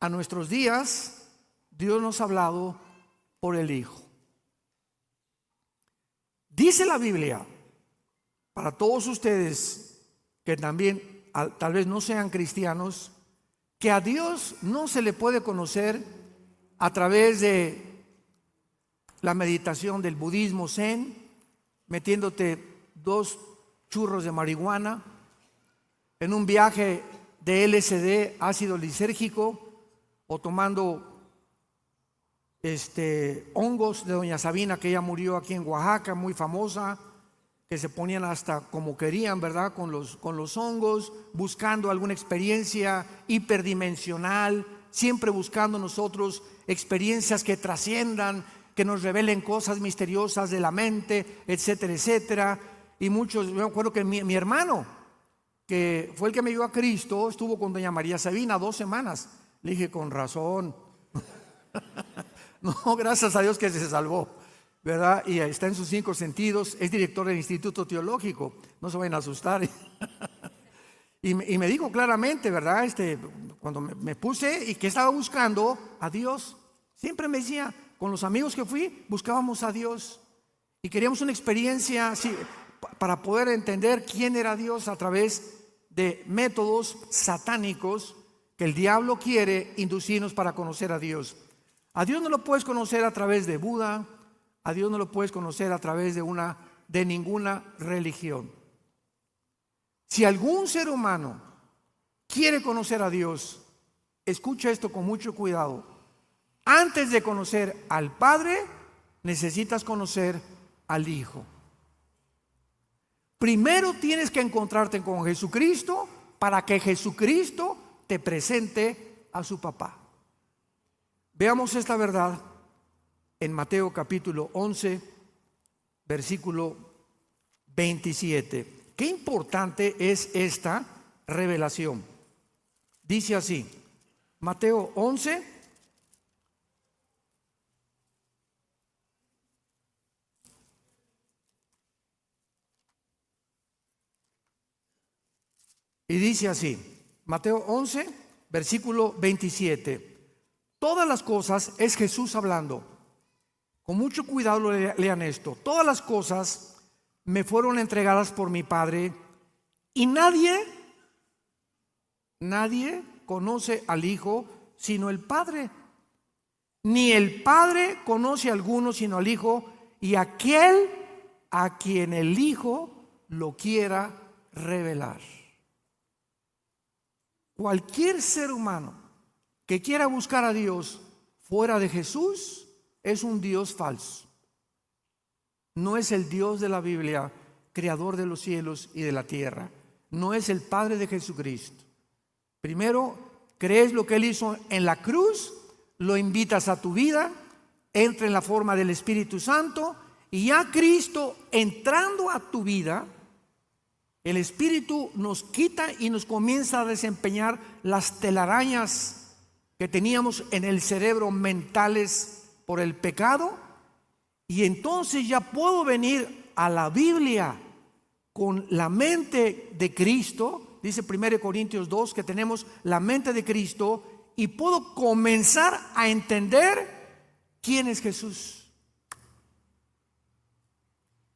a nuestros días, Dios nos ha hablado por el Hijo. Dice la Biblia, para todos ustedes que también tal vez no sean cristianos, que a Dios no se le puede conocer a través de la meditación del budismo zen, metiéndote 2 churros de marihuana, en un viaje de LSD, ácido lisérgico, o tomando hongos de doña Sabina, que ella murió aquí en Oaxaca, muy famosa, que se ponían hasta como querían, ¿verdad? Con los hongos, buscando alguna experiencia hiperdimensional, siempre buscando nosotros experiencias que trasciendan, que nos revelen cosas misteriosas de la mente, etcétera, etcétera. Y muchos, yo me acuerdo que mi hermano, que fue el que me llevó a Cristo, estuvo con doña María Sabina 2 semanas. Le dije, con razón. No, gracias a Dios que se salvó, ¿verdad? Y está en sus 5 sentidos, es director del Instituto Teológico, no se vayan a asustar. Y me dijo claramente, ¿verdad? Cuando me puse y que estaba buscando a Dios, siempre me decía, con los amigos que fui, buscábamos a Dios y queríamos una experiencia así, para poder entender quién era Dios a través de métodos satánicos que el diablo quiere inducirnos para conocer a Dios. A Dios no lo puedes conocer a través de Buda, a Dios no lo puedes conocer a través de ninguna religión. Si algún ser humano quiere conocer a Dios, escucha esto con mucho cuidado. Antes de conocer al Padre, necesitas conocer al Hijo. Primero tienes que encontrarte con Jesucristo para que Jesucristo te presente a su papá. Veamos esta verdad en Mateo capítulo 11, versículo 27. Qué importante es esta revelación. Dice así, Mateo 11, y dice así, Mateo 11, versículo 27. Todas las cosas, es Jesús hablando. Con mucho cuidado lean esto. Todas las cosas me fueron entregadas por mi Padre y nadie conoce al Hijo sino el Padre. Ni el Padre conoce a alguno sino al Hijo y aquel a quien el Hijo lo quiera revelar. Cualquier ser humano que quiera buscar a Dios fuera de Jesús es un Dios falso. No es el Dios de la Biblia, creador de los cielos y de la tierra. No es el Padre de Jesucristo. Primero, crees lo que Él hizo en la cruz, lo invitas a tu vida, entra en la forma del Espíritu Santo y ya Cristo entrando a tu vida, el Espíritu nos quita y nos comienza a desempeñar las telarañas que teníamos en el cerebro mentales por el pecado, y entonces ya puedo venir a la Biblia con la mente de Cristo. Dice 1 Corintios 2 que tenemos la mente de Cristo y puedo comenzar a entender quién es Jesús.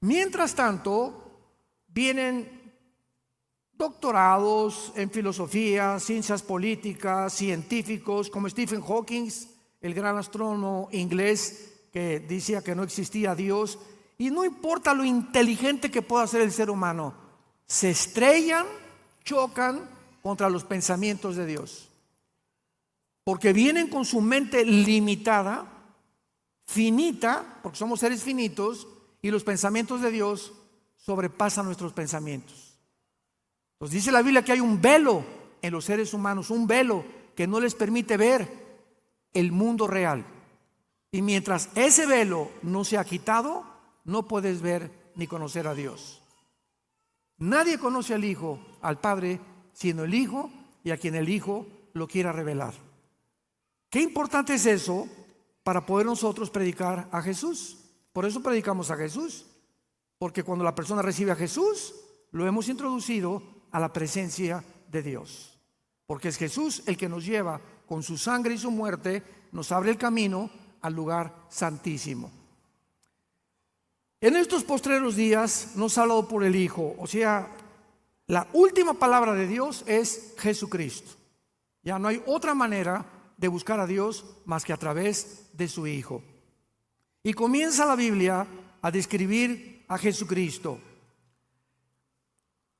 Mientras tanto, vienen doctorados en filosofía, ciencias políticas, científicos como Stephen Hawking, el gran astrónomo inglés que decía que no existía Dios, y no importa lo inteligente que pueda ser el ser humano, se estrellan, chocan contra los pensamientos de Dios, porque vienen con su mente limitada, finita, porque somos seres finitos, y los pensamientos de Dios sobrepasan nuestros pensamientos. Entonces dice la Biblia que hay un velo en los seres humanos, un velo que no les permite ver el mundo real. Y mientras ese velo no se ha quitado, no puedes ver ni conocer a Dios. Nadie conoce al Hijo, al Padre, sino el Hijo y a quien el Hijo lo quiera revelar. Qué importante es eso para poder nosotros predicar a Jesús. Por eso predicamos a Jesús, porque cuando la persona recibe a Jesús, lo hemos introducido a la presencia de Dios, porque es Jesús el que nos lleva con su sangre y su muerte, nos abre el camino al lugar santísimo. En estos postreros días nos ha hablado por el Hijo, o sea, la última palabra de Dios es Jesucristo. Ya no hay otra manera de buscar a Dios más que a través de su Hijo. Y comienza la Biblia a describir a Jesucristo.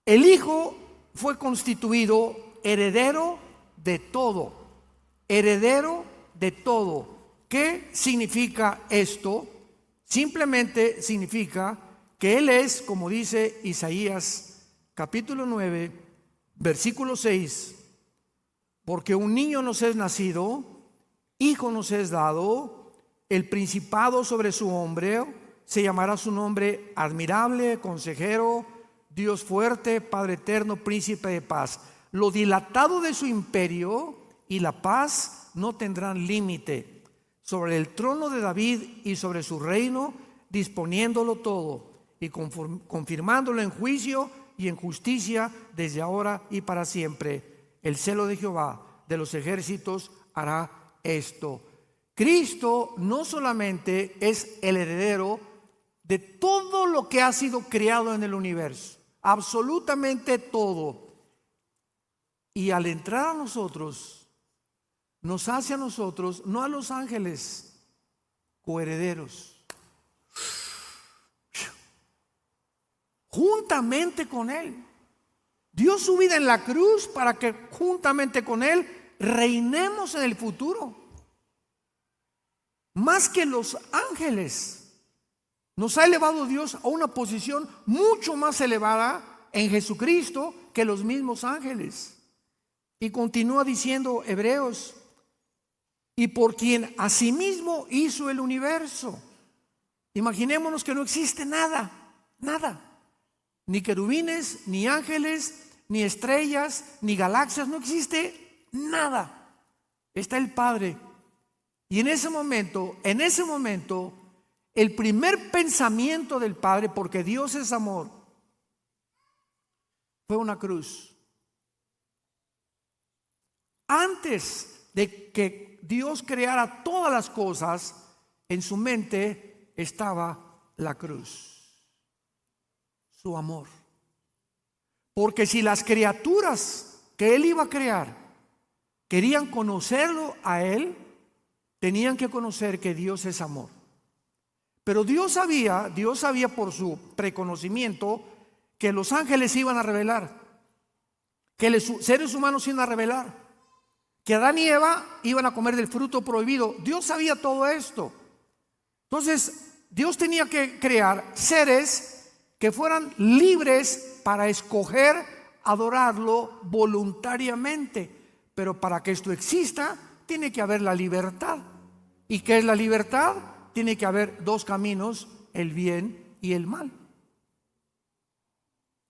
El Hijo fue constituido heredero de todo, heredero de todo. ¿Qué significa esto? Simplemente significa que Él es, como dice Isaías capítulo 9, versículo 6, porque un niño nos es nacido, hijo nos es dado, el principado sobre su hombro, se llamará su nombre admirable, consejero, Dios fuerte, Padre eterno, príncipe de paz. Lo dilatado de su imperio y la paz no tendrán límite sobre el trono de David y sobre su reino, disponiéndolo todo y confirmándolo en juicio y en justicia desde ahora y para siempre. El celo de Jehová de los ejércitos hará esto. Cristo no solamente es el heredero de todo lo que ha sido creado en el universo, absolutamente todo. Y al entrar a nosotros, nos hace a nosotros, no a los ángeles, coherederos, juntamente con Él. Dio su vida en la cruz para que juntamente con Él reinemos en el futuro. Más que los ángeles, nos ha elevado Dios a una posición mucho más elevada en Jesucristo que los mismos ángeles. Y continúa diciendo Hebreos, y por quien asimismo hizo el universo. Imaginémonos que no existe nada, ni querubines, ni ángeles, ni estrellas, ni galaxias, no existe nada. Está el Padre. Y en ese momento, el primer pensamiento del Padre, porque Dios es amor, fue una cruz. Antes de que Dios creara todas las cosas, en su mente estaba la cruz, su amor. Porque si las criaturas que Él iba a crear querían conocerlo a Él, tenían que conocer que Dios es amor. Pero Dios sabía por su preconocimiento que los ángeles se iban a rebelar, que los seres humanos se iban a rebelar, que Adán y Eva iban a comer del fruto prohibido. Dios sabía todo esto. Entonces, Dios tenía que crear seres que fueran libres para escoger adorarlo voluntariamente. Pero para que esto exista, tiene que haber la libertad. ¿Y qué es la libertad? Tiene que haber dos caminos, el bien y el mal.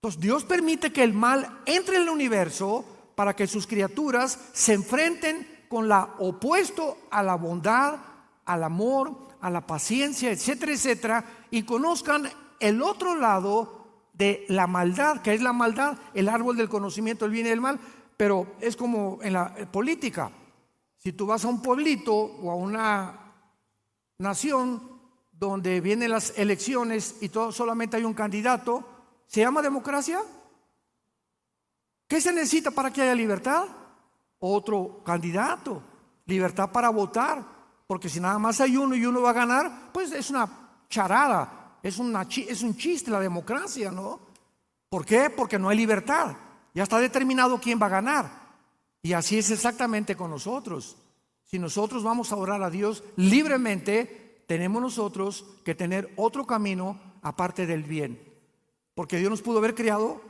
Entonces, Dios permite que el mal entre en el universo para que sus criaturas se enfrenten con lo opuesto a la bondad, al amor, a la paciencia, etcétera, etcétera, y conozcan el otro lado de la maldad. que es la maldad? El árbol del conocimiento del bien y del mal. Pero es como en la política. Si tú vas a un pueblito o a una nación donde vienen las elecciones y solamente hay un candidato, ¿se llama democracia? ¿Qué se necesita para que haya libertad? Otro candidato, libertad para votar, porque si nada más hay uno y uno va a ganar, pues es una charada, es un chiste la democracia, ¿no? ¿Por qué? Porque no hay libertad, ya está determinado quién va a ganar. Y así es exactamente con nosotros. Si nosotros vamos a orar a Dios libremente, tenemos nosotros que tener otro camino aparte del bien, porque Dios nos pudo haber creado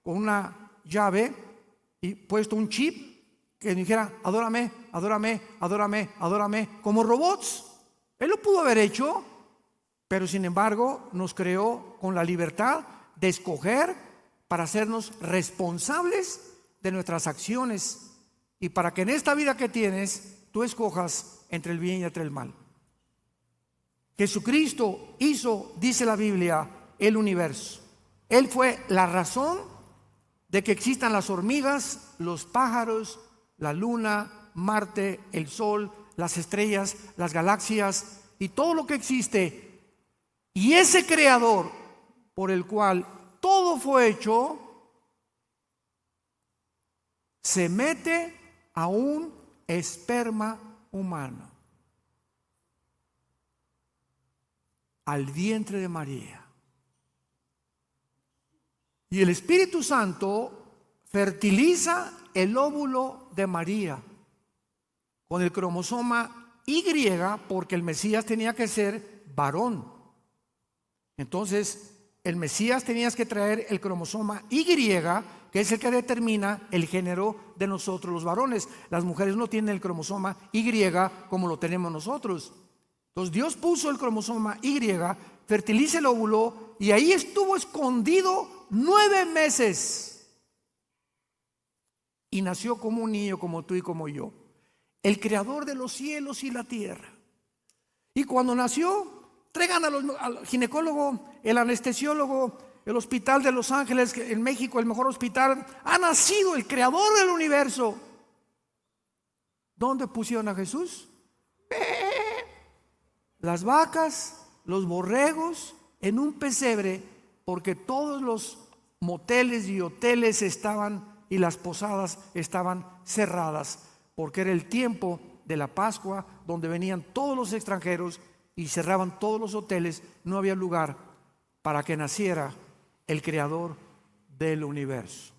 con una llave y puesto un chip que dijera adórame, adórame, adórame, adórame, como robots. Él lo pudo haber hecho, pero sin embargo nos creó con la libertad de escoger para hacernos responsables de nuestras acciones y para que en esta vida que tienes tú escojas entre el bien y entre el mal. Jesucristo hizo, dice la Biblia, el universo. Él fue la razón de que existan las hormigas, los pájaros, la luna, Marte, el sol, las estrellas, las galaxias y todo lo que existe. Y ese creador por el cual todo fue hecho se mete a un esperma humano, al vientre de María. Y el Espíritu Santo fertiliza el óvulo de María con el cromosoma Y, porque el Mesías tenía que ser varón. Entonces, el Mesías tenía que traer el cromosoma Y, que es el que determina el género de nosotros los varones. Las mujeres no tienen el cromosoma Y como lo tenemos nosotros. Entonces, Dios puso el cromosoma Y, fertiliza el óvulo y ahí estuvo escondido 9 meses y nació como un niño, como tú y como yo, el creador de los cielos y la tierra. Y cuando nació, traigan al ginecólogo, el anestesiólogo, el hospital de Los Ángeles, en México, el mejor hospital. Ha nacido el creador del universo. ¿Dónde pusieron a Jesús? Las vacas, los borregos, en un pesebre, porque todos los moteles y hoteles estaban y las posadas estaban cerradas, porque era el tiempo de la Pascua, donde venían todos los extranjeros y cerraban todos los hoteles. No había lugar para que naciera el creador del universo.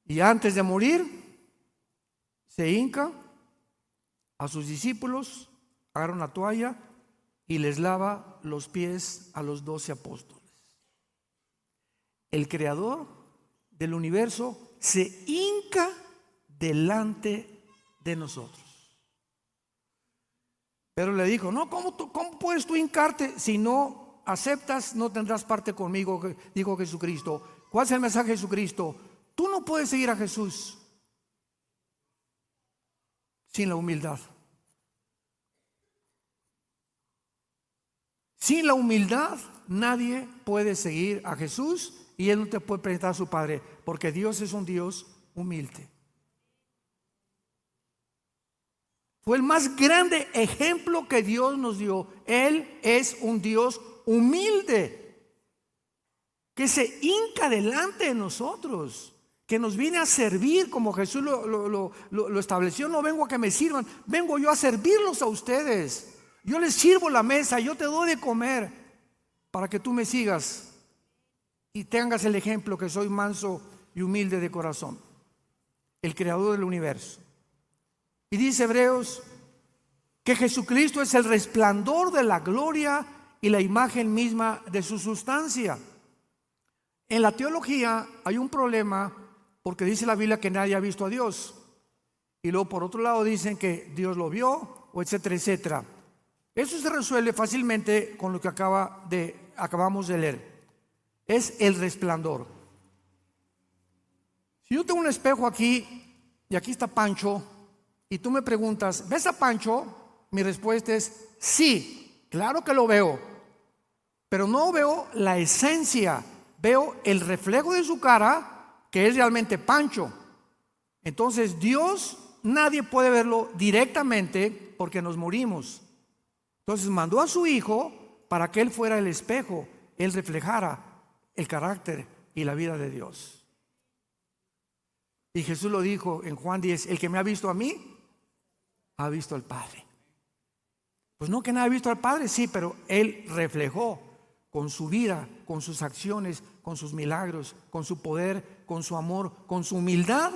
Y antes de morir, se hinca a sus discípulos, agarra una toalla y les lava los pies a los 12 apóstoles. El creador del universo se hinca delante de nosotros. Pero le dijo: no, ¿cómo puedes tú hincarte? Si no aceptas, no tendrás parte conmigo, dijo Jesucristo. ¿Cuál es el mensaje de Jesucristo? Tú no puedes seguir a Jesús sin la humildad. Sin la humildad nadie puede seguir a Jesús, y Él no te puede presentar a su Padre, porque Dios es un Dios humilde. Fue el más grande ejemplo que Dios nos dio. Él es un Dios humilde, que se hinca delante de nosotros, que nos viene a servir como Jesús lo estableció. No vengo a que me sirvan, vengo yo a servirlos a ustedes. Yo les sirvo la mesa, yo te doy de comer para que tú me sigas y tengas el ejemplo que soy manso y humilde de corazón. El creador del universo. Y dice Hebreos que Jesucristo es el resplandor de la gloria y la imagen misma de su sustancia. En la teología hay un problema, porque dice la Biblia que nadie ha visto a Dios, y luego por otro lado dicen que Dios lo vio, o etcétera, etcétera. Eso se resuelve fácilmente con lo que acabamos de leer. Es el resplandor. Si yo tengo un espejo aquí y aquí está Pancho, y tú me preguntas: ¿ves a Pancho? Mi respuesta es sí, claro que lo veo, pero no veo la esencia, veo el reflejo de su cara, que es realmente Pancho. Entonces Dios, nadie puede verlo directamente porque nos morimos. Entonces mandó a su Hijo para que Él fuera el espejo, Él reflejara el carácter y la vida de Dios. Y Jesús lo dijo en Juan 10: el que me ha visto a mí, ha visto al Padre. Pues no que nadie ha visto al Padre, sí, pero Él reflejó con su vida, con sus acciones, con sus milagros, con su poder, con su amor, con su humildad,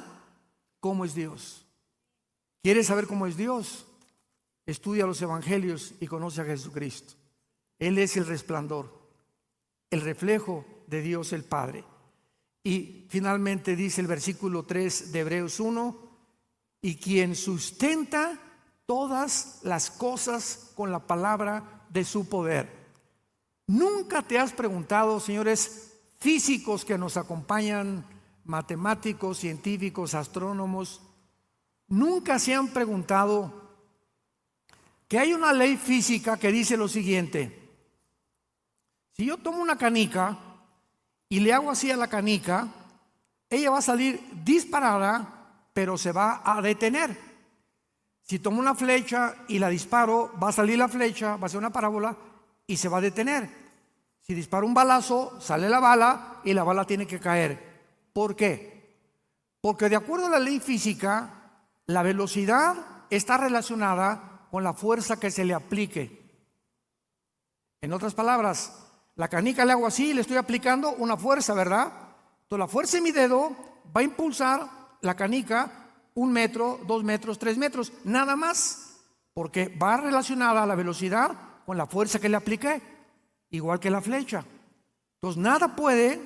cómo es Dios. ¿Quieres saber cómo es Dios? Estudia los evangelios y conoce a Jesucristo. Él es el resplandor, el reflejo de Dios el Padre. Y finalmente dice el versículo 3 de Hebreos 1: y quien sustenta todas las cosas con la palabra de su poder. ¿Nunca te has preguntado, señores físicos que nos acompañan, matemáticos, científicos, astrónomos, nunca se han preguntado que hay una ley física que dice lo siguiente? Si yo tomo una canica y le hago así a la canica, ella va a salir disparada, pero se va a detener. Si tomo una flecha y la disparo, va a salir la flecha, va a ser una parábola y se va a detener. Si disparo un balazo, sale la bala y la bala tiene que caer. ¿Por qué? Porque de acuerdo a la ley física, la velocidad está relacionada con la fuerza que se le aplique. En otras palabras, la canica le hago así y le estoy aplicando una fuerza, ¿verdad? Entonces la fuerza en mi dedo va a impulsar la canica 1 metro, 2 metros, 3 metros, nada más, porque va relacionada a la velocidad con la fuerza que le apliqué, igual que la flecha. Entonces nada puede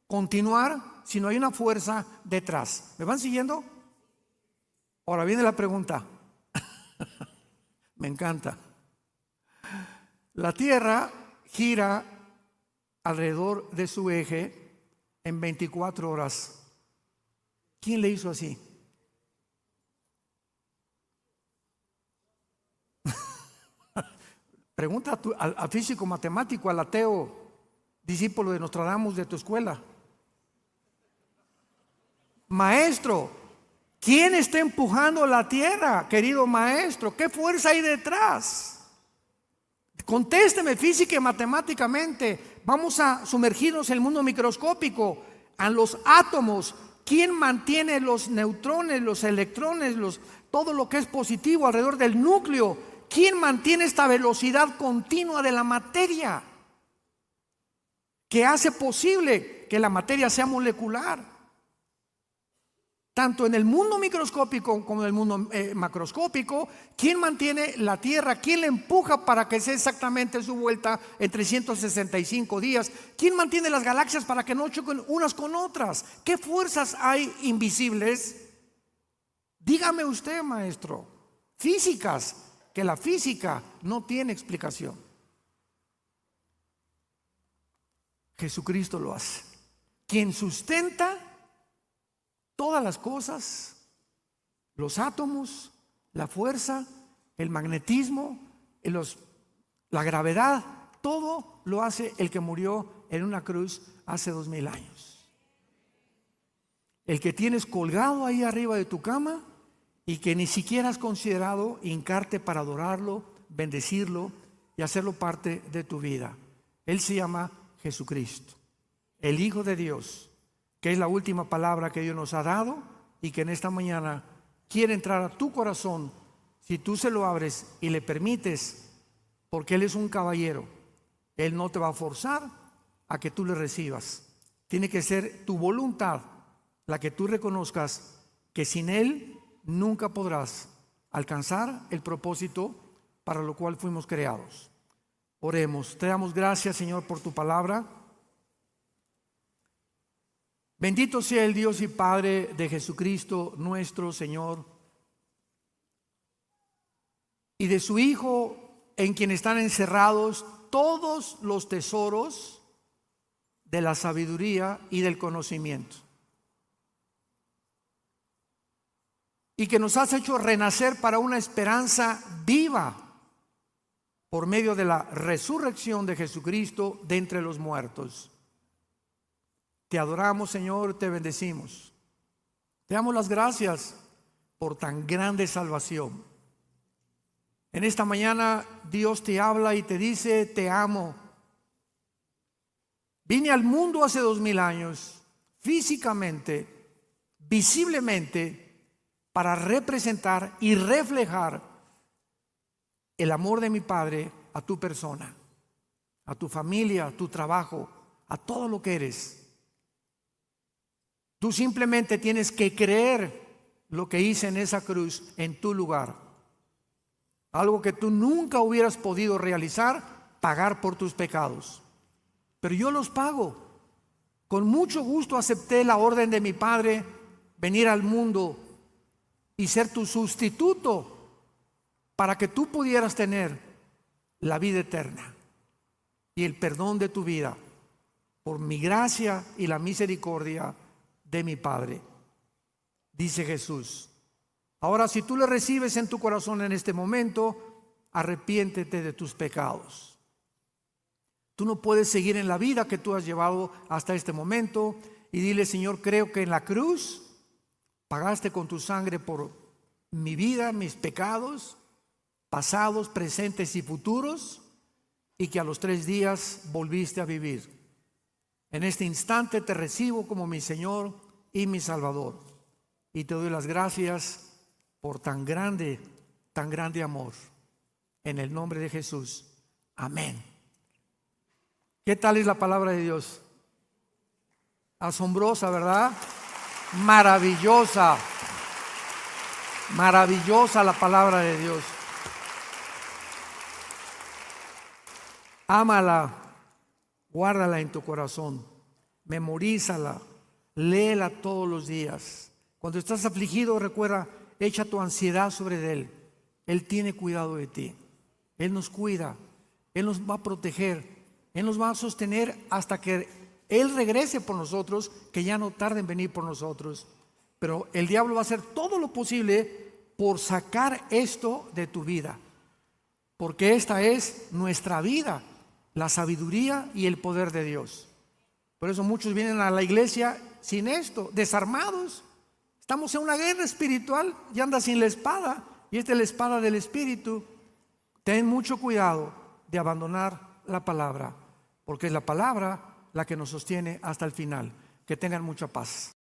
continuar si no hay una fuerza detrás. ¿Me van siguiendo? Ahora viene la pregunta. Me encanta. La Tierra gira alrededor de su eje en 24 horas. ¿Quién le hizo así? Pregunta al físico matemático, al ateo, discípulo de Nostradamus de tu escuela. Maestro, ¿quién está empujando la tierra, querido maestro? ¿Qué fuerza hay detrás? Contésteme física y matemáticamente. vamos a sumergirnos en el mundo microscópico, a los átomos. ¿Quién mantiene los neutrones, los electrones, todo lo que es positivo alrededor del núcleo? ¿Quién mantiene esta velocidad continua de la materia que hace posible que la materia sea molecular? Tanto en el mundo microscópico como en el mundo macroscópico, ¿quién mantiene la Tierra? ¿Quién la empuja para que sea exactamente su vuelta en 365 días? ¿Quién mantiene las galaxias para que no choquen unas con otras? ¿Qué fuerzas hay invisibles? Dígame usted, maestro. Físicas, que la física no tiene explicación. Jesucristo lo hace. Quien sustenta todas las cosas, los átomos, la fuerza, el magnetismo, la gravedad, todo lo hace el que murió en una cruz hace 2000 años. El que tienes colgado ahí arriba de tu cama y que ni siquiera has considerado hincarte para adorarlo, bendecirlo y hacerlo parte de tu vida. Él se llama Jesucristo, el Hijo de Dios, que es la última palabra que Dios nos ha dado y que en esta mañana quiere entrar a tu corazón si tú se lo abres y le permites, porque Él es un caballero. Él no te va a forzar a que tú le recibas. Tiene que ser tu voluntad la que tú reconozcas que sin Él nunca podrás alcanzar el propósito para lo cual fuimos creados. Oremos. Te damos gracias, Señor, por tu palabra. Bendito sea el Dios y Padre de Jesucristo nuestro Señor y de su Hijo, en quien están encerrados todos los tesoros de la sabiduría y del conocimiento, y que nos has hecho renacer para una esperanza viva por medio de la resurrección de Jesucristo de entre los muertos. Te adoramos, Señor, te bendecimos. Te damos las gracias por tan grande salvación. En esta mañana Dios te habla y te dice: te amo. Vine al mundo hace 2000 años, físicamente, visiblemente, para representar y reflejar el amor de mi Padre a tu persona, a tu familia, a tu trabajo, a todo lo que eres. Tú simplemente tienes que creer lo que hice en esa cruz en tu lugar. Algo que tú nunca hubieras podido realizar, pagar por tus pecados. Pero yo los pago. Con mucho gusto acepté la orden de mi Padre, venir al mundo y ser tu sustituto para que tú pudieras tener la vida eterna y el perdón de tu vida por mi gracia y la misericordia de mi Padre. Dice Jesús. Ahora, si tú le recibes en tu corazón en este momento, arrepiéntete de tus pecados. Tú no puedes seguir en la vida que tú has llevado hasta este momento y dile: Señor, creo que en la cruz pagaste con tu sangre por mi vida, mis pecados pasados, presentes y futuros, y que a los 3 días volviste a vivir. En este instante te recibo como mi Señor y mi Salvador, y te doy las gracias por tan grande amor. En el nombre de Jesús. Amén. ¿Qué tal es la palabra de Dios? Asombrosa, ¿verdad? Maravillosa. Maravillosa la palabra de Dios. Ámala, guárdala en tu corazón, memorízala, léela todos los días. Cuando estás afligido, recuerda, echa tu ansiedad sobre Él. Él tiene cuidado de ti. Él nos cuida, Él nos va a proteger, Él nos va a sostener hasta que Él regrese por nosotros, que ya no tarde en venir por nosotros. Pero el diablo va a hacer todo lo posible por sacar esto de tu vida, porque esta es nuestra vida, la sabiduría y el poder de Dios. Por eso muchos vienen a la iglesia sin esto, desarmados. Estamos en una guerra espiritual y andas sin la espada, y esta es la espada del Espíritu. Ten mucho cuidado de abandonar la palabra. porque es la palabra la que nos sostiene hasta el final. Que tengan mucha paz.